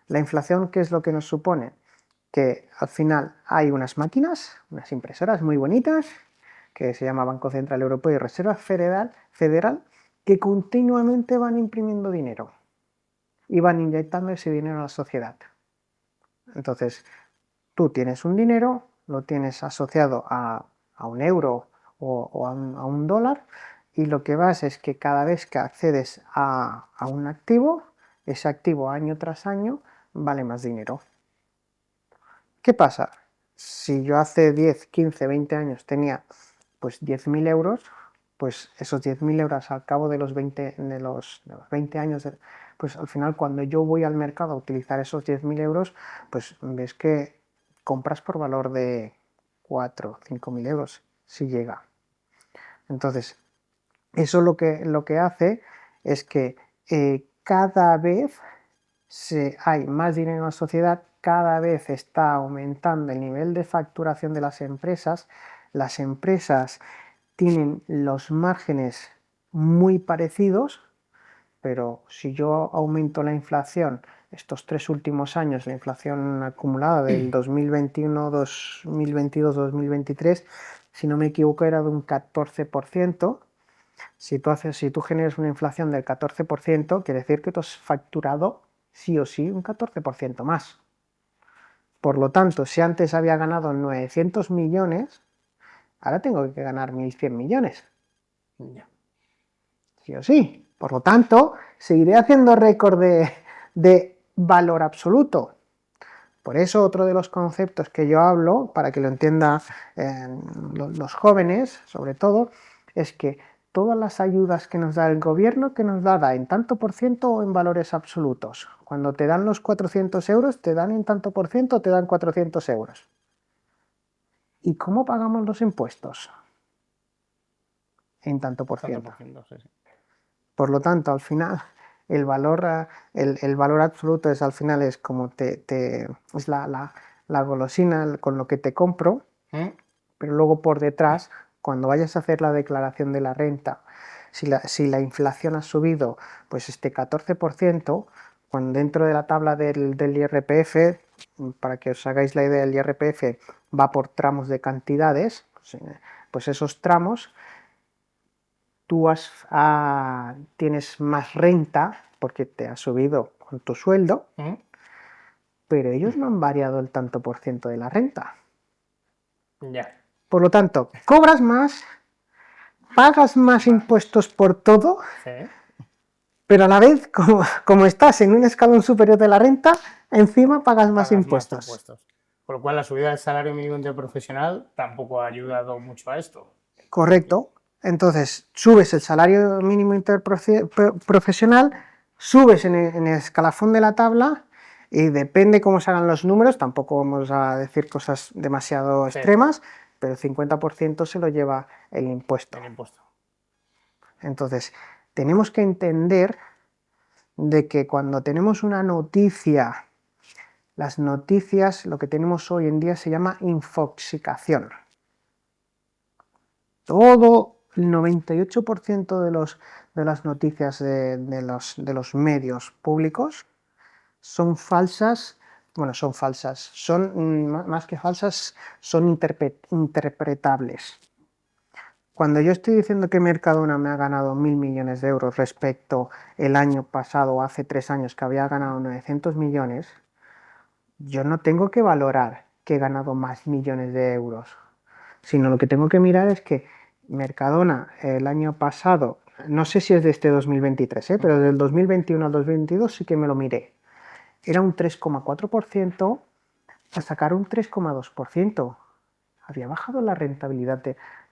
La inflación, ¿qué es lo que nos supone? Que al final hay unas máquinas, unas impresoras muy bonitas, que se llama Banco Central Europeo y Reserva Federal, que continuamente van imprimiendo dinero y van inyectando ese dinero a la sociedad. Entonces, tú tienes un dinero, lo tienes asociado a un euro o a un dólar, y lo que vas es que cada vez que accedes a un activo, ese activo año tras año vale más dinero. ¿Qué pasa? Si yo hace 10, 15, 20 años tenía pues 10.000 euros, pues esos 10.000 euros al cabo de los 20, de los 20 años, pues al final cuando yo voy al mercado a utilizar esos 10.000 euros, pues ves que compras por valor de 4 o 5.000 euros, si llega. Entonces, eso lo que hace es que cada vez hay más dinero en la sociedad, cada vez está aumentando el nivel de facturación de las empresas tienen los márgenes muy parecidos, pero si yo aumento la inflación estos 3 últimos años, la inflación acumulada del 2021, 2022, 2023, si no me equivoco era de un 14%, si tú generas una inflación del 14%, quiere decir que tú has facturado sí o sí un 14% más. Por lo tanto, si antes había ganado 900 millones, ahora tengo que ganar 1.100 millones. Sí o sí. Por lo tanto, seguiré haciendo récord de valor absoluto. Por eso otro de los conceptos que yo hablo, para que lo entiendan los jóvenes, sobre todo, es que todas las ayudas que nos da el gobierno, que nos da en tanto por ciento o en valores absolutos. Cuando te dan los 400 euros, te dan en tanto por ciento o te dan 400 euros. ¿Y cómo pagamos los impuestos? En tanto por ciento. Por lo tanto, al final, el valor absoluto es al final es como es la golosina con lo que te compro, pero luego por detrás, cuando vayas a hacer la declaración de la renta, si la inflación ha subido pues este 14%, cuando dentro de la tabla del IRPF, para que os hagáis la idea, el IRPF va por tramos de cantidades, pues esos tramos tú tienes más renta porque te ha subido con tu sueldo, pero ellos no han variado el tanto por ciento de la renta. Ya. Por lo tanto, cobras más, pagas más impuestos por todo, Sí. pero a la vez, como estás en un escalón superior de la renta, encima pagas más impuestos. Con lo cual, la subida del salario mínimo interprofesional tampoco ha ayudado mucho a esto. Correcto. Entonces, subes el salario mínimo interprofesional, subes en el escalafón de la tabla y depende cómo se hagan los números, tampoco vamos a decir cosas demasiado extremas, pero el 50% se lo lleva el impuesto. Entonces, tenemos que entender de que cuando tenemos una noticia, las noticias, lo que tenemos hoy en día se llama infoxicación. Todo el 98% de las noticias de los medios públicos son falsas, son más que falsas, son interpretables. Cuando yo estoy diciendo que Mercadona me ha ganado 1.000 millones de euros respecto el año pasado, hace 3 años que había ganado 900 millones, yo no tengo que valorar que he ganado más millones de euros, sino lo que tengo que mirar es que Mercadona el año pasado, no sé si es de este 2023, pero del 2021 al 2022 sí que me lo miré, era un 3,4% a sacar un 3,2%. Había bajado la rentabilidad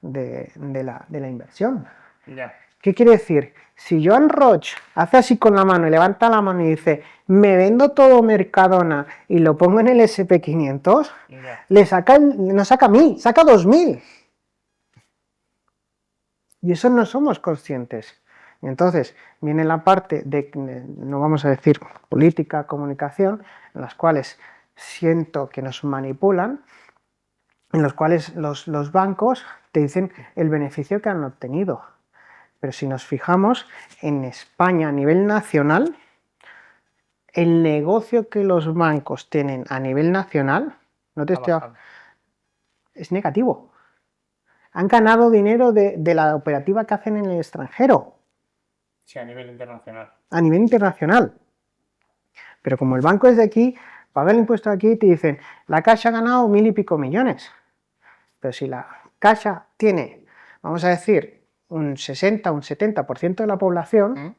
de la inversión. Ya. ¿Qué quiere decir? Si Joan Roig hace así con la mano y levanta la mano y dice me vendo todo Mercadona y lo pongo en el SP500, no saca 1.000, saca 2.000. Y eso no somos conscientes. Y entonces viene la parte de, no vamos a decir política, comunicación, en las cuales siento que nos manipulan, en los cuales los bancos te dicen el beneficio que han obtenido. Pero si nos fijamos, en España a nivel nacional, el negocio que los bancos tienen a nivel nacional es negativo. Han ganado dinero de la operativa que hacen en el extranjero. Sí, a nivel internacional. A nivel internacional. Pero como el banco es de aquí, paga el impuesto de aquí y te dicen, la Caixa ha ganado 1.000 y pico millones. Pero si la Caixa tiene, vamos a decir, un 60, un 70% de la población,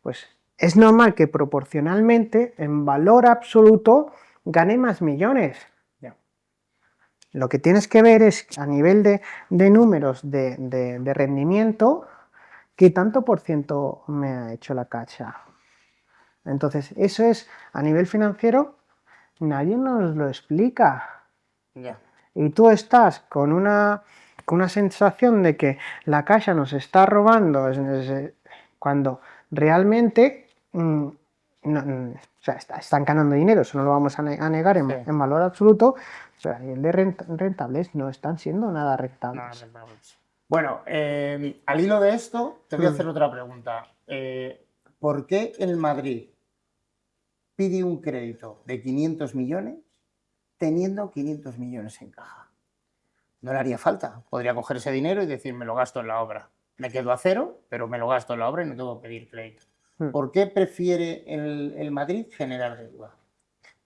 pues es normal que proporcionalmente, en valor absoluto, gane más millones. Ya. Lo que tienes que ver es, a nivel de números de rendimiento, qué tanto por ciento me ha hecho la Caixa. Entonces, eso es, a nivel financiero, nadie nos lo explica. Ya. Y tú estás con una sensación de que la Caixa nos está robando, cuando realmente o sea, están ganando dinero, eso no lo vamos a negar Sí. en valor absoluto, pero a nivel de rentables no están siendo nada Nada rentables. rentables. Bueno, al hilo de esto, te voy a hacer Mm. otra pregunta. ¿Por qué el Madrid pide un crédito de 500 millones teniendo 500 millones en caja? No le haría falta. Podría coger ese dinero y decir, me lo gasto en la obra. Me quedo a cero, pero me lo gasto en la obra y no tengo que pedir crédito. Mm. ¿Por qué prefiere el Madrid generar deuda?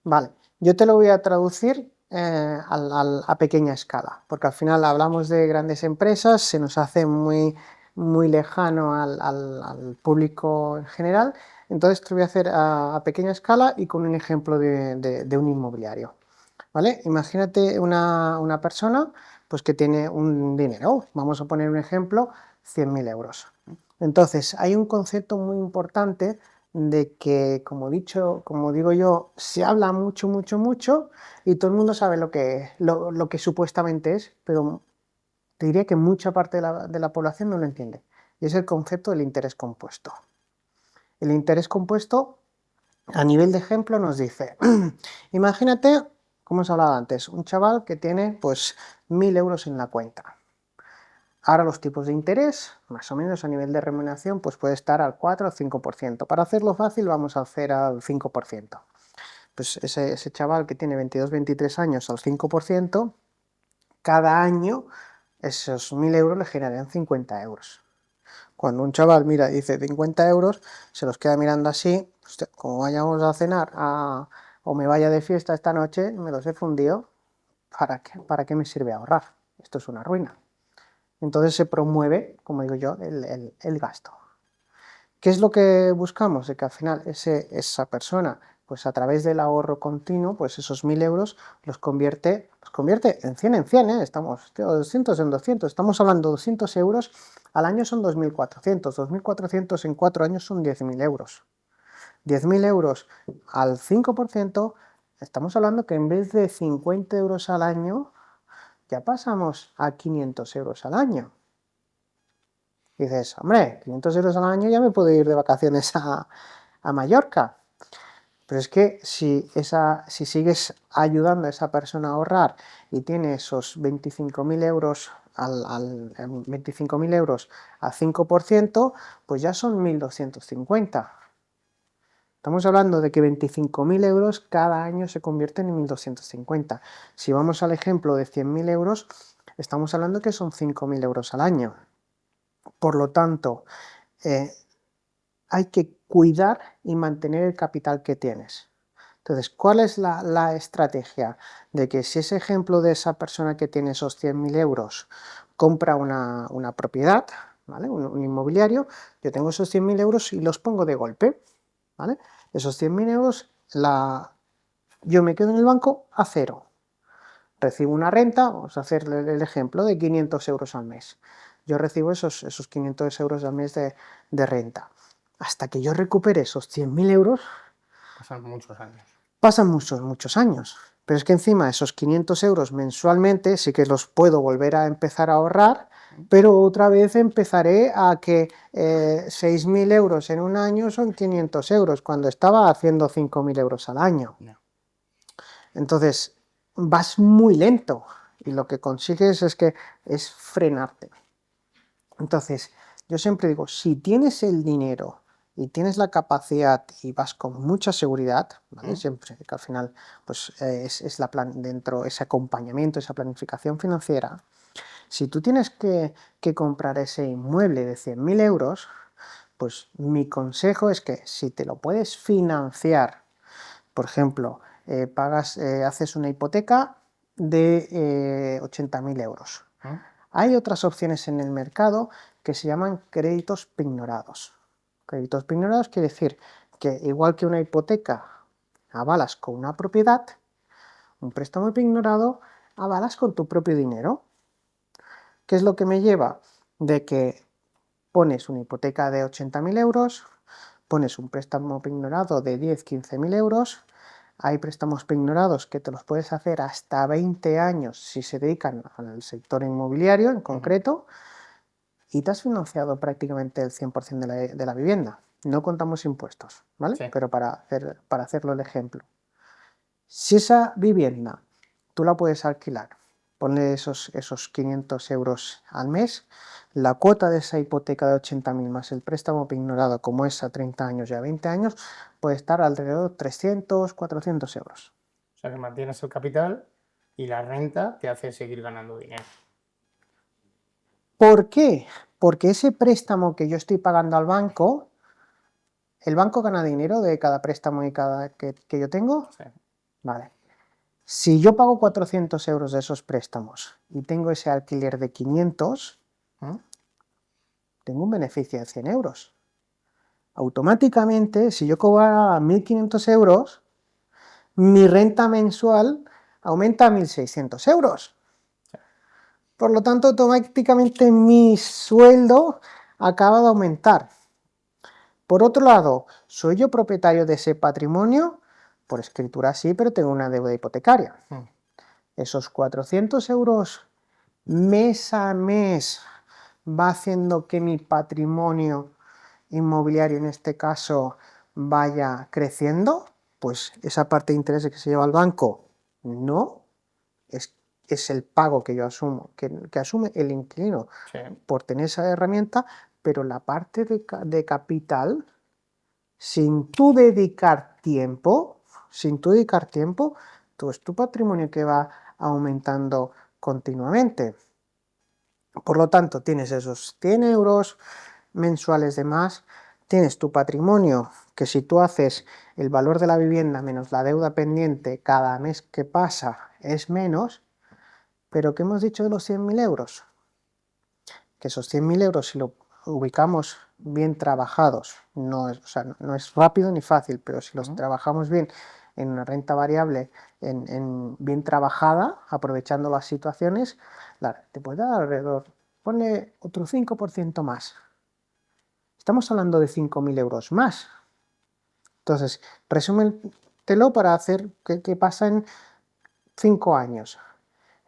Vale, yo te lo voy a traducir a pequeña escala, porque al final hablamos de grandes empresas, se nos hace muy, muy lejano al público en general, entonces te lo voy a hacer a pequeña escala y con un ejemplo de un inmobiliario. ¿Vale? Imagínate una persona pues, que tiene un dinero, vamos a poner un ejemplo, 100.000 euros. Entonces, hay un concepto muy importante de que, como digo yo, se habla mucho, mucho, mucho y todo el mundo sabe lo que supuestamente es, pero te diría que mucha parte de la población no lo entiende. Y es el concepto del interés compuesto. El interés compuesto, a nivel de ejemplo, nos dice, imagínate, como os hablaba antes, un chaval que tiene pues 1.000 euros en la cuenta. Ahora los tipos de interés, más o menos a nivel de remuneración, pues puede estar al 4 o 5%. Para hacerlo fácil vamos a hacer al 5%. Pues ese chaval que tiene 22, 23 años al 5%, cada año esos 1.000 euros le generarían 50 euros. Cuando un chaval mira y dice 50 euros, se los queda mirando así, hostia, como vayamos a cenar o me vaya de fiesta esta noche, me los he fundido, ¿para qué me sirve ahorrar? Esto es una ruina. Entonces se promueve, como digo yo, el gasto. ¿Qué es lo que buscamos? De que al final esa persona, pues a través del ahorro continuo, pues esos 1.000 euros los convierte en 100 en 100, ¿eh? Estamos, 200 en 200, estamos hablando de 200 euros, al año son 2.400, 2.400 en 4 años son 10.000 euros. 10.000 euros al 5%, estamos hablando que en vez de 50 euros al año, ya pasamos a 500 euros al año. Y dices, hombre, 500 euros al año ya me puedo ir de vacaciones a Mallorca. Pero es que si sigues ayudando a esa persona a ahorrar y tiene esos 25.000 euros al 5%, pues ya son 1.250. Estamos hablando de que 25.000 euros cada año se convierten en 1.250. Si vamos al ejemplo de 100.000 euros, estamos hablando que son 5.000 euros al año. Por lo tanto, hay que cuidar y mantener el capital que tienes. Entonces, ¿cuál es la estrategia? De que si ese ejemplo de esa persona que tiene esos 100.000 euros compra una propiedad, ¿vale? Un inmobiliario, yo tengo esos 100.000 euros y los pongo de golpe, ¿vale? Esos 100.000 euros yo me quedo en el banco a cero. Recibo una renta, vamos a hacer el ejemplo de 500 euros al mes. Yo recibo esos 500 euros al mes de renta. Hasta que yo recupere esos 100.000 euros, Pasan muchos años. pasan muchos, muchos años. Pero es que encima esos 500 euros mensualmente sí que los puedo volver a empezar a ahorrar, pero otra vez empezaré a que 6.000 euros en un año son 500 euros, cuando estaba haciendo 5.000 euros al año. No. Entonces, vas muy lento y lo que consigues es frenarte. Entonces, yo siempre digo, si tienes el dinero y tienes la capacidad y vas con mucha seguridad, ¿vale? Siempre que al final pues, es dentro ese acompañamiento, esa planificación financiera, si tú tienes que comprar ese inmueble de 100.000 euros, pues mi consejo es que si te lo puedes financiar, por ejemplo, haces una hipoteca de 80.000 euros. Hay otras opciones en el mercado que se llaman créditos pignorados. Créditos pignorados quiere decir que igual que una hipoteca avalas con una propiedad, un préstamo pignorado avalas con tu propio dinero. ¿Qué es lo que me lleva? De que pones una hipoteca de 80.000 euros, pones un préstamo pignorado de 10-15.000 euros, hay préstamos pignorados que te los puedes hacer hasta 20 años si se dedican al sector inmobiliario en concreto, y te has financiado prácticamente el 100% de la vivienda. No contamos impuestos, ¿vale? Sí. Pero para hacerlo el ejemplo. Si esa vivienda tú la puedes alquilar, ponle esos 500 euros al mes, la cuota de esa hipoteca de 80.000 más el préstamo pignorado, como es a 30 años y a 20 años, puede estar alrededor de 300-400 euros. O sea, que mantienes el capital y la renta te hace seguir ganando dinero. ¿Por qué? Porque ese préstamo que yo estoy pagando al banco, ¿el banco gana dinero de cada préstamo y que yo tengo? Sí. Vale. Si yo pago 400 euros de esos préstamos y tengo ese alquiler de 500, tengo un beneficio de 100 euros. Automáticamente, si yo cobrara 1.500 euros, mi renta mensual aumenta a 1.600 euros. Por lo tanto, automáticamente mi sueldo acaba de aumentar. Por otro lado, ¿soy yo propietario de ese patrimonio? Por escritura sí, pero tengo una deuda hipotecaria. Esos 400 euros mes a mes va haciendo que mi patrimonio inmobiliario, en este caso, vaya creciendo. Pues esa parte de intereses que se lleva al banco, no, es el pago que yo asumo, que asume el inquilino por tener esa herramienta, pero la parte de capital, sin tú dedicar tiempo, pues tu patrimonio que va aumentando continuamente. Por lo tanto, tienes esos 100 euros mensuales de más, tienes tu patrimonio, que si tú haces el valor de la vivienda menos la deuda pendiente cada mes que pasa es menos, pero ¿qué hemos dicho de los 100.000 euros? Que esos 100.000 euros, si lo ubicamos bien trabajados, no es rápido ni fácil, pero si los trabajamos bien en una renta variable, bien trabajada, aprovechando las situaciones, te puede dar alrededor, ponle otro 5% más. Estamos hablando de 5.000 euros más. Entonces, resúmetelo para hacer qué pasa en 5 años.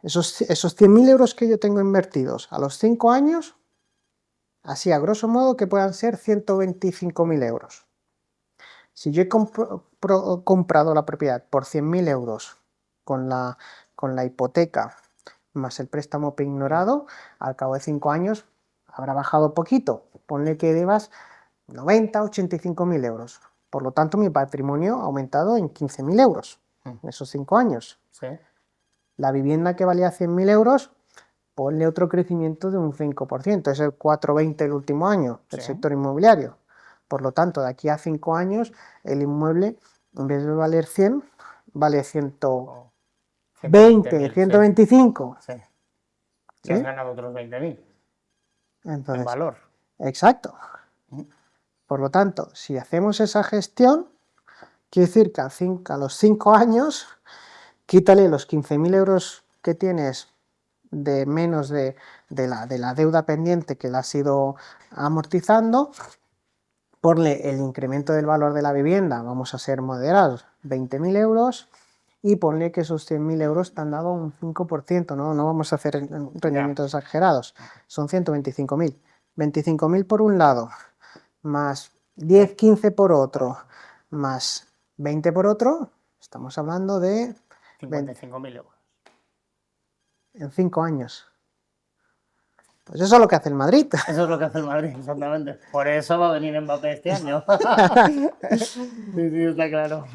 Esos 100.000 euros que yo tengo invertidos a los 5 años, así a grosso modo que puedan ser 125.000 euros. Si yo he comprado la propiedad por 100.000 euros con la hipoteca más el préstamo pignorado, al cabo de 5 años habrá bajado poquito. Ponle que debas 90-85.000 euros. Por lo tanto, mi patrimonio ha aumentado en 15.000 euros en esos 5 años. Sí. La vivienda que valía 100.000 euros, ponle otro crecimiento de un 5%, es el 4,20 el último año del sector inmobiliario. Por lo tanto, de aquí a 5 años, el inmueble, en vez de valer 100, vale 120, 125. Sí. ¿Sí? Has ganado otros 20.000 en valor. Exacto. Por lo tanto, si hacemos esa gestión, quiere decir que a los 5 años, quítale los 15.000 euros que tienes de menos de la deuda pendiente que la has ido amortizando, ponle el incremento del valor de la vivienda, vamos a ser moderados, 20.000 euros, y ponle que esos 100.000 euros te han dado un 5%, no vamos a hacer rendimientos exagerados, son 125.000. 25.000 por un lado, más 10-15 por otro, más 20 por otro, estamos hablando de 55.000 euros. En 5 años. Pues eso es lo que hace el Madrid. Eso es lo que hace el Madrid, exactamente. Por eso va a venir Mbappé este año. Sí, está claro.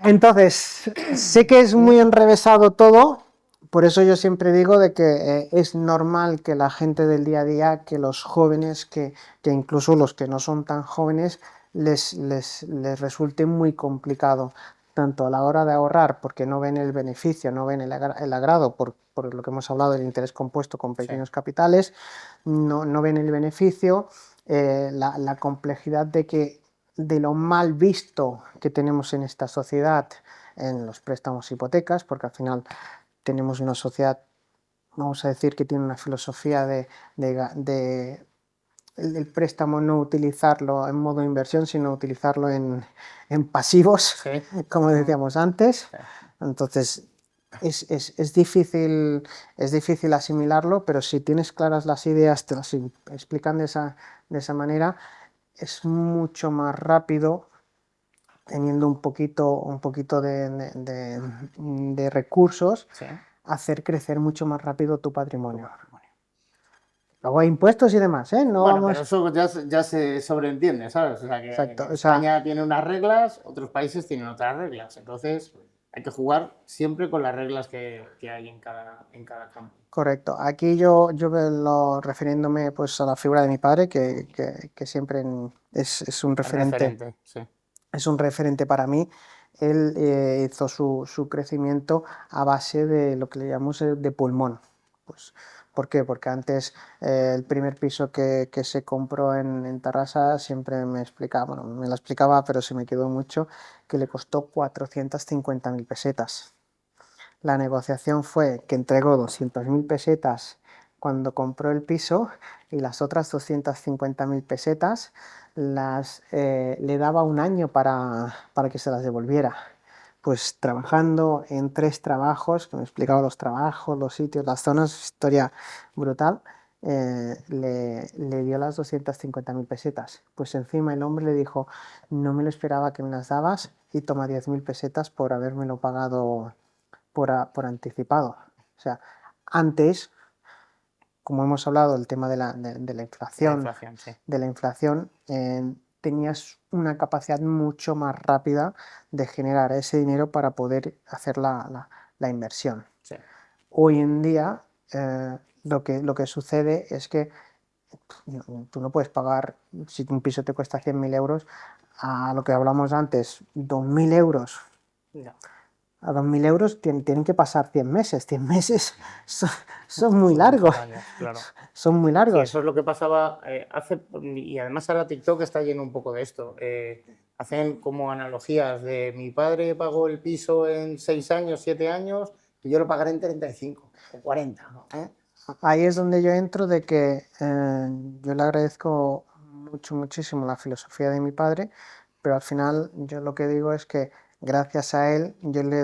Entonces, sé que es muy enrevesado todo, por eso yo siempre digo de que es normal que la gente del día a día, que los jóvenes, que incluso los que no son tan jóvenes, les resulte muy complicado, tanto a la hora de ahorrar, porque no ven el beneficio, no ven el agrado, por lo que hemos hablado del interés compuesto con pequeños capitales, no ven el beneficio, la complejidad de que de lo mal visto que tenemos en esta sociedad en los préstamos hipotecas, porque al final tenemos una sociedad, vamos a decir, que tiene una filosofía de el préstamo no utilizarlo en modo inversión, sino utilizarlo en pasivos, Sí. como decíamos antes. Sí. Entonces, es difícil asimilarlo, pero si tienes claras las ideas, te las explican de esa manera, es mucho más rápido, teniendo un poquito de recursos, Sí. hacer crecer mucho más rápido tu patrimonio. Luego hay impuestos y demás, ¿eh? No Bueno, vamos... pero eso ya se sobreentiende, ¿sabes? O sea, que Exacto, o sea, España tiene unas reglas, otros países tienen otras reglas. Entonces, hay que jugar siempre con las reglas que hay en cada campo. correcto. Aquí yo refiriéndome pues a la figura de mi padre, que siempre es un referente. Sí. Es un referente para mí. Él hizo su crecimiento a base de lo que le llamamos de pulmón. Pues, ¿por qué? Porque antes el primer piso que se compró en Tarrasa siempre me explicaba, bueno, me lo explicaba, pero se me quedó mucho, que le costó 450.000 pesetas. La negociación fue que entregó 200.000 pesetas cuando compró el piso y las otras 250.000 pesetas le daba un año para que se las devolviera. Pues trabajando en 3 trabajos, que me explicaba los trabajos, los sitios, las zonas, historia brutal, le dio las 250.000 pesetas. Pues encima el hombre le dijo, no me lo esperaba que me las dabas y toma 10.000 pesetas por habérmelo pagado por anticipado. O sea, antes, como hemos hablado del tema de la inflación, Sí. tenías una capacidad mucho más rápida de generar ese dinero para poder hacer la inversión. Sí. Hoy en día, lo que sucede es que tú no puedes pagar, si un piso te cuesta 100.000 euros, a lo que hablamos antes, 2.000 euros. No. A 2.000 euros tienen que pasar 100 meses. 100 meses son muy largos. Años, claro. Son muy Sí, largos. eso es lo que pasaba y además ahora TikTok está lleno un poco de esto. Hacen como analogías de mi padre pagó el piso en 6 años, 7 años, y yo lo pagaré en 35 o 40. ¿No? Ahí es donde yo entro de que yo le agradezco muchísimo la filosofía de mi padre, pero al final yo lo que digo es que gracias a él yo le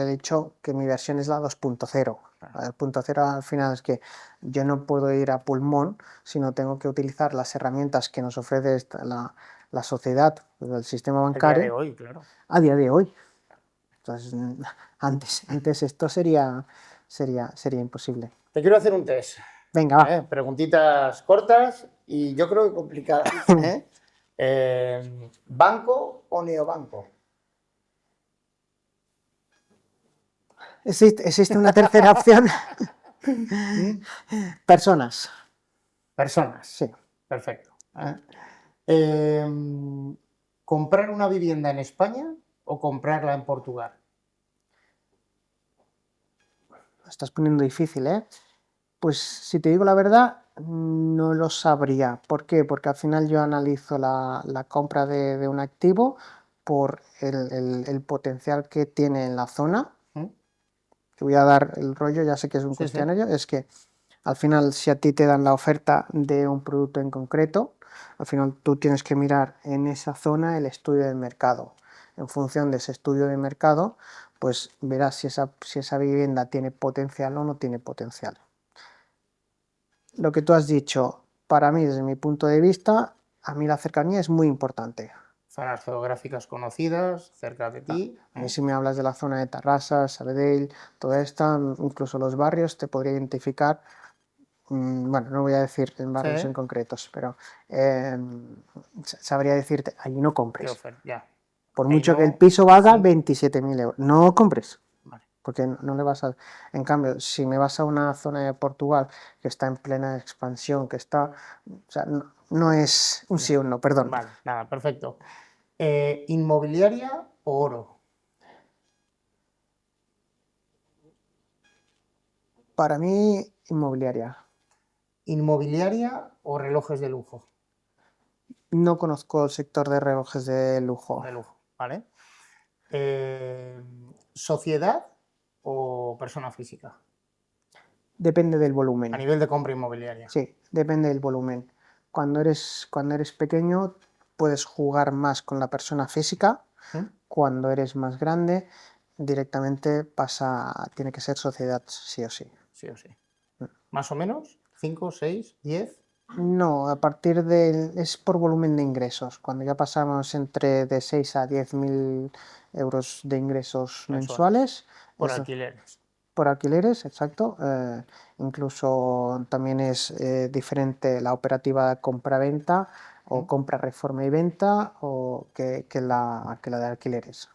he dicho que mi versión es la 2.0. El punto cero al final es que yo no puedo ir a pulmón, sino tengo que utilizar las herramientas que nos ofrece la sociedad, el sistema bancario. A día de hoy, claro. A día de hoy. Entonces, antes esto sería imposible. Te quiero hacer un test. Venga, va. Preguntitas cortas y yo creo que complicadas. ¿Banco o neobanco? ¿Existe una tercera opción? Personas. Personas. Sí. Perfecto. ¿Comprar una vivienda en España o comprarla en Portugal? Lo estás poniendo difícil, ¿eh? Pues si te digo la verdad, no lo sabría. ¿Por qué? Porque al final yo analizo la compra de un activo por el potencial que tiene en la zona. Te voy a dar el rollo, ya sé que es un cuestionario, es que al final si a ti te dan la oferta de un producto en concreto, al final tú tienes que mirar en esa zona el estudio de mercado. En función de ese estudio de mercado, pues verás si esa vivienda tiene potencial o no tiene potencial. Lo que tú has dicho, para mí, desde mi punto de vista, a mí la cercanía es muy importante. Zonas geográficas conocidas, cerca de ti. A mí si me hablas de la zona de Tarrasa, Sabadell, toda esta, incluso los barrios, te podría identificar, bueno, no voy a decir en barrios en concretos, pero sabría decirte, allí no compres. Ya. Por mucho que el piso valga 27.000 euros, no compres. Vale. Porque no le vas a... En cambio, si me vas a una zona de Portugal que está en plena expansión, que está... O sea, no es un sí o un no, perdón. Vale, nada, perfecto. ¿Inmobiliaria o oro? Para mí, inmobiliaria. ¿Inmobiliaria o relojes de lujo? No conozco el sector de relojes de lujo. De lujo, ¿vale? ¿Sociedad o persona física? Depende del A volumen. nivel de compra inmobiliaria. Sí, depende del volumen. Cuando eres pequeño puedes jugar más con la persona física. ¿Mm? Cuando eres más grande, directamente tiene que ser sociedad, sí o sí. Sí o sí. ¿Más o menos? ¿5, 6, 10? No, es por volumen de ingresos. Cuando ya pasamos de 6 a 10.000 euros de ingresos mensuales, Por eso, alquileres. por alquileres, exacto. Incluso también es diferente la operativa compra-venta o compra, reforma y venta que la de alquileres.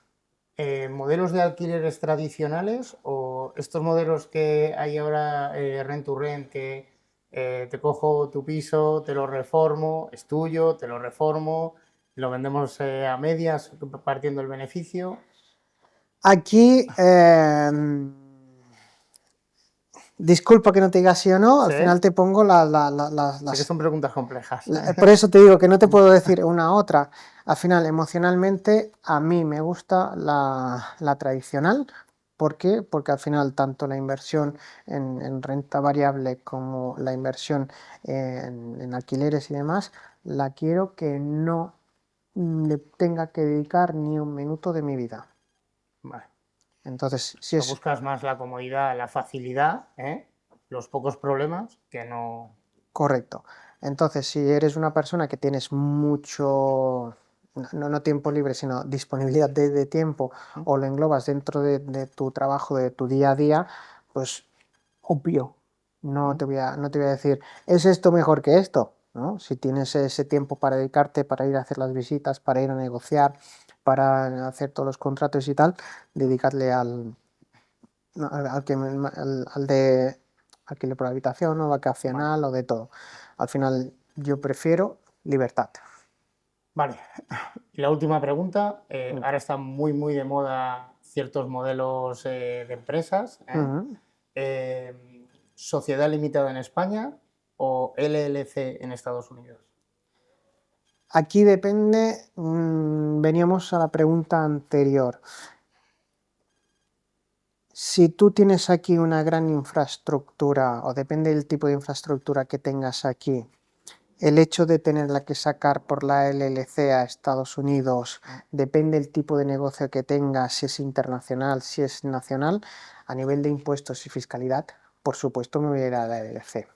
¿Modelos de alquileres tradicionales o estos modelos que hay ahora, rent to rent, que te cojo tu piso, te lo reformo, es tuyo, te lo reformo, lo vendemos a medias partiendo el beneficio? Aquí, disculpa que no te diga sí o no, al Sí, final te pongo sé que son preguntas complejas. por eso te digo que no te puedo decir una u otra. Al final, emocionalmente, a mí me gusta la tradicional. ¿Por qué? Porque al final tanto la inversión en renta variable como la inversión en alquileres y demás, la quiero que no le tenga que dedicar ni un minuto de mi vida. Vale. Entonces, O sea, buscas más la comodidad, la facilidad, los pocos problemas que no. correcto. Entonces, si eres una persona que tienes mucho, no tiempo libre, sino disponibilidad de tiempo, o lo englobas dentro de tu trabajo, de tu día a día, pues obvio, no te voy a decir, ¿es esto mejor que esto? ¿No? Si tienes ese tiempo para dedicarte, para ir a hacer las visitas, para ir a negociar, para hacer todos los contratos y tal, dedicarle no, al de alquiler por habitación o vacacional o de todo. Al final yo prefiero libertad. Vale. Y la última pregunta. Ahora están muy, muy de moda ciertos modelos de empresas. Ujú. ¿Sociedad limitada en España o LLC en Estados Unidos? Aquí depende, veníamos a la pregunta anterior. Si tú tienes aquí una gran infraestructura, o depende del tipo de infraestructura que tengas aquí, el hecho de tenerla que sacar por la LLC a Estados Unidos, depende del tipo de negocio que tengas, si es internacional, si es nacional, a nivel de impuestos y fiscalidad, por supuesto me voy a ir a la LLC.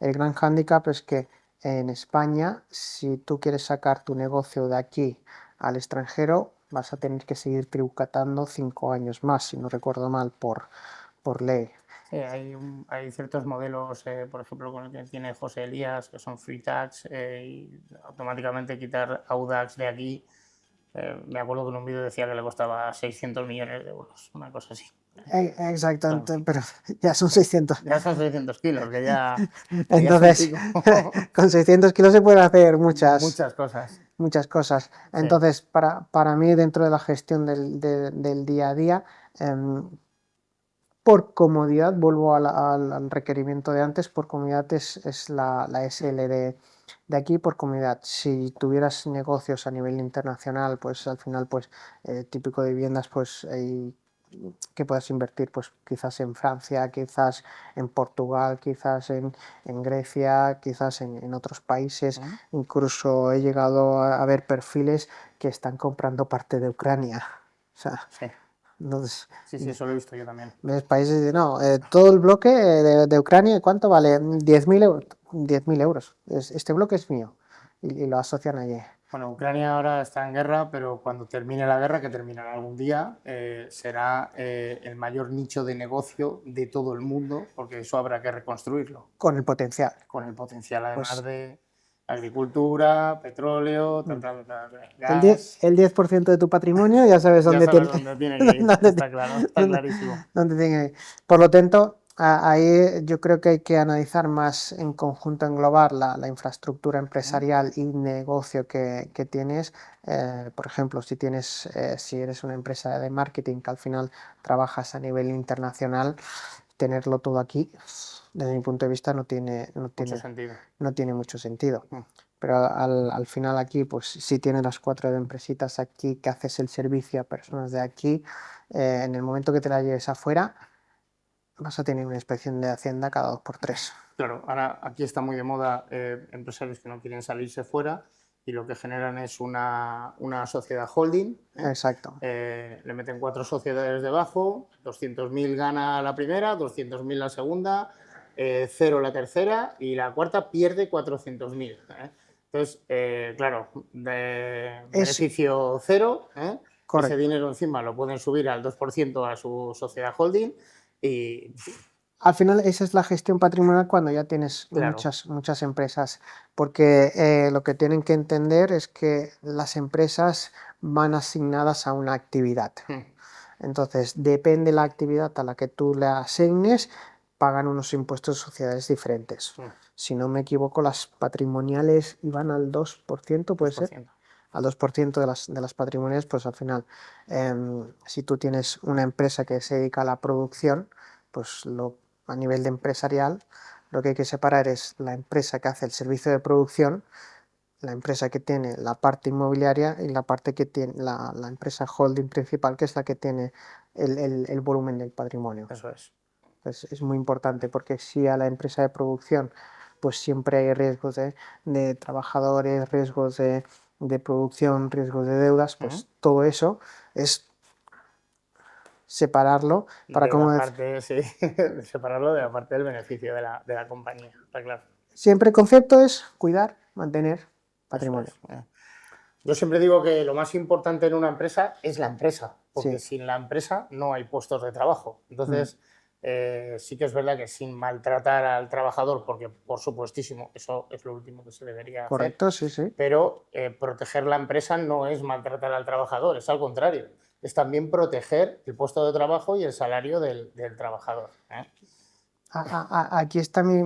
El gran hándicap es que en España, si tú quieres sacar tu negocio de aquí al extranjero, vas a tener que seguir tributando 5 años más, si no recuerdo mal, por ley. Sí, hay ciertos modelos, por ejemplo, con el que tiene José Elías, que son free tax, y automáticamente quitar Audax de aquí. Me acuerdo que en un vídeo decía que le costaba 600 millones de euros, una cosa así. Exactamente, pero ya son 600. Ya son 600 kilos, que ya es un Entonces, pico. con 600 kilos se pueden hacer Muchas cosas. muchas cosas. Sí. Entonces, para mí, dentro de la gestión del día a día, por comodidad, vuelvo al requerimiento de antes, por comodidad es la SL de aquí, por comodidad. Si tuvieras negocios a nivel internacional, pues al final, pues típico de viviendas, pues que puedas invertir, pues quizás en Francia, quizás en Portugal, quizás en Grecia, quizás en otros países. Incluso he llegado a ver perfiles que están comprando parte de Ucrania. O sea, Sí, entonces, sí, eso lo he visto yo también. ves países de no, todo el bloque de Ucrania, ¿cuánto vale? 10.000 euros. 10.000 euros. Este bloque es mío. Y lo asocian allí. Bueno, Ucrania ahora está en guerra, pero cuando termine la guerra, que terminará algún día, será el mayor nicho de negocio de todo el mundo, porque eso habrá que reconstruirlo. Con el potencial. Con el potencial, además Pues, de agricultura, petróleo, el gas. 10% de tu patrimonio, ya sabes Ya dónde sabes tiene, dónde tiene que ir, está claro, está clarísimo. dónde tiene que ir. Por lo tanto, ahí yo creo que hay que analizar más en conjunto, englobar la infraestructura empresarial y negocio que tienes. Por ejemplo, si eres una empresa de marketing que al final trabajas a nivel internacional, tenerlo todo aquí, desde mi punto de vista, no tiene Mucho sentido. mucho sentido. pero al final aquí, pues si tienes las 4 empresitas aquí que haces el servicio a personas de aquí, en el momento que te la lleves afuera, vas a tener una inspección de Hacienda cada 2 por 3. Claro, ahora aquí está muy de moda empresarios que no quieren salirse fuera y lo que generan es una sociedad holding. Exacto. Le meten 4 sociedades debajo, 200.000 gana la primera, 200.000 la segunda, 0 la tercera y la cuarta pierde 400.000. Entonces, claro, de beneficio 0, ese dinero encima lo pueden subir al 2% a su sociedad holding y... Al final esa es la gestión patrimonial cuando ya tienes muchas empresas, porque lo que tienen que entender es que las empresas van asignadas a una actividad. Entonces, depende de la actividad a la que tú le asignes, pagan unos impuestos de sociedades diferentes. Si no me equivoco, las patrimoniales iban al 2%, ¿puede ser? Al 2% de las patrimoniales, pues al final, si tú tienes una empresa que se dedica a la producción, pues a nivel de empresarial, lo que hay que separar es la empresa que hace el servicio de producción, la empresa que tiene la parte inmobiliaria y la parte que tiene la empresa holding principal, que es la que tiene el volumen del patrimonio. Eso es. Pues es muy importante porque si a la empresa de producción pues siempre hay riesgos de trabajadores, riesgos de producción, riesgos de deudas, pues todo eso es separarlo para separarlo de la parte del beneficio de la compañía, está claro. Siempre el concepto es cuidar, mantener patrimonio. Yo siempre digo que lo más importante en una empresa es la empresa, porque sin la empresa no hay puestos de trabajo. Entonces, sí que es verdad que sin maltratar al trabajador, porque por supuestísimo eso es lo último que se debería hacer. Correcto, sí. Pero proteger la empresa no es maltratar al trabajador, es al contrario. Es también proteger el puesto de trabajo y el salario del trabajador. Aquí está mi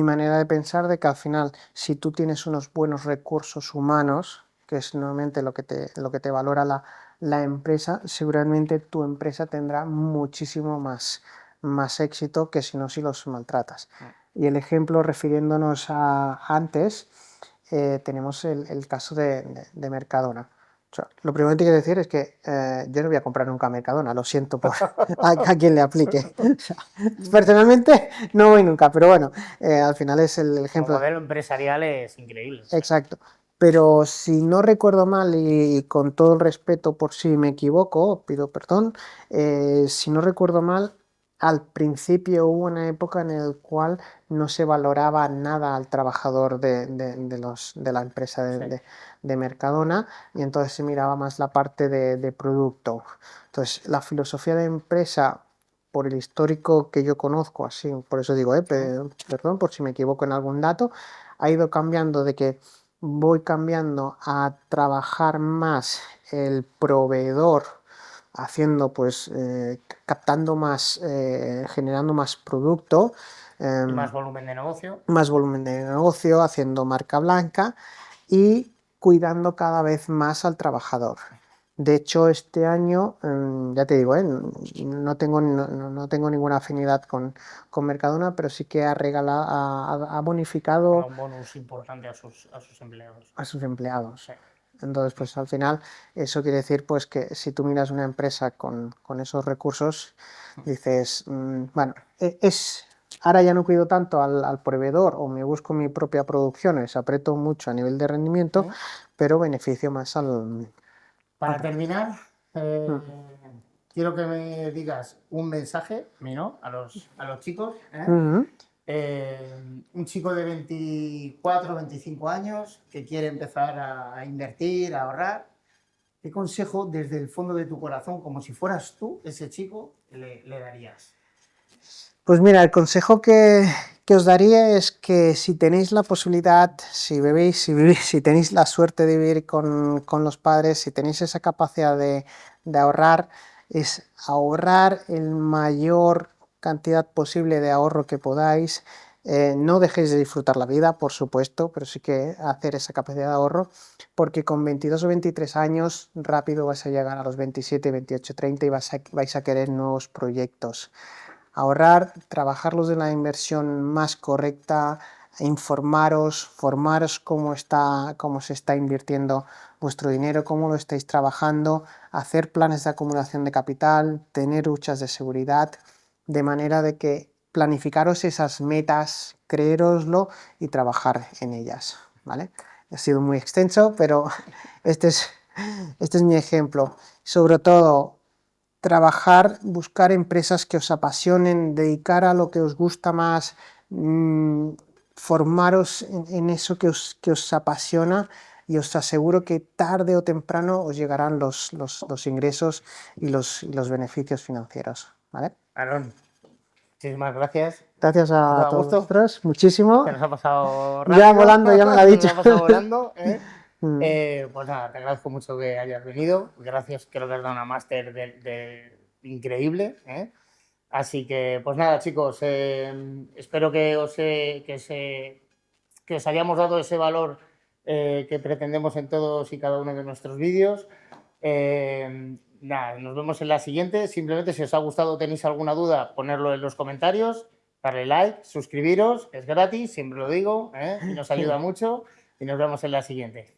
manera de pensar de que al final, si tú tienes unos buenos recursos humanos, que es normalmente lo que te valora la empresa, seguramente tu empresa tendrá muchísimo más éxito que si los maltratas. Y el ejemplo, refiriéndonos a antes, tenemos el caso de Mercadona. O sea, lo primero que hay que decir es que yo no voy a comprar nunca a Mercadona, lo siento a quien le aplique. O sea, personalmente no voy nunca, pero bueno, al final es el ejemplo. El modelo empresarial es increíble. Exacto. Pero si no recuerdo mal, y con todo el respeto por si me equivoco, pido perdón, si no recuerdo mal, al principio hubo una época en la cual no se valoraba nada al trabajador de la empresa de Mercadona y entonces se miraba más la parte de producto. Entonces, la filosofía de empresa, por el histórico que yo conozco, así, por eso digo, perdón por si me equivoco en algún dato, ha ido cambiando de que voy cambiando a trabajar más el proveedor, haciendo pues captando más, generando más producto, y más volumen de negocio. Más volumen de negocio, haciendo marca blanca y cuidando cada vez más al trabajador. De hecho, este año, ya te digo, no tengo ninguna afinidad con Mercadona, pero sí que ha regalado, ha bonificado un bonus importante a sus empleados. A sus empleados. Sí. Entonces, pues al final, eso quiere decir pues que si tú miras una empresa con esos recursos, dices, bueno, ahora ya no cuido tanto al proveedor o me busco mi propia producción, les aprieto mucho a nivel de rendimiento, pero beneficio más al... Para terminar, quiero que me digas un mensaje mío a los chicos. Un chico de 24, 25 años que quiere empezar a invertir, a ahorrar. ¿Qué consejo desde el fondo de tu corazón, como si fueras tú, ese chico, le darías? Pues mira, el consejo que os daría es que si tenéis la posibilidad, si tenéis la suerte de vivir con los padres, si tenéis esa capacidad de ahorrar, es ahorrar el mayor cantidad posible de ahorro que podáis. No dejéis de disfrutar la vida, por supuesto, pero sí que hacer esa capacidad de ahorro, porque con 22 o 23 años rápido vais a llegar a los 27, 28, 30 y vais a querer nuevos proyectos. Ahorrar, trabajarlos de la inversión más correcta, informaros, formaros cómo se está invirtiendo vuestro dinero, cómo lo estáis trabajando, hacer planes de acumulación de capital, tener huchas de seguridad, de manera de que planificaros esas metas, creéroslo y trabajar en ellas, ¿vale? Ha sido muy extenso, pero este es mi ejemplo. Sobre todo, trabajar, buscar empresas que os apasionen, dedicar a lo que os gusta más, formaros en eso que os apasiona, y os aseguro que tarde o temprano os llegarán los ingresos y los beneficios financieros, ¿vale? Aarón, muchísimas gracias. Gracias a ¿Todo a todos gusto? vosotros, muchísimo. Se nos ha pasado Ya rápido. volando, ya me lo ha Se dicho. nos ha pasado volando, ¿eh? Mm. Pues nada, te agradezco mucho que hayas venido. Gracias, creo que has dado una máster increíble, ¿eh? Así que, pues nada, chicos, espero que os hayamos dado ese valor que pretendemos en todos y cada uno de nuestros vídeos. Nada, nos vemos en la siguiente. Simplemente, si os ha gustado o tenéis alguna duda, ponerlo en los comentarios, darle like, suscribiros, es gratis, siempre lo digo, ¿eh? Y nos ayuda mucho. Y nos vemos en la siguiente.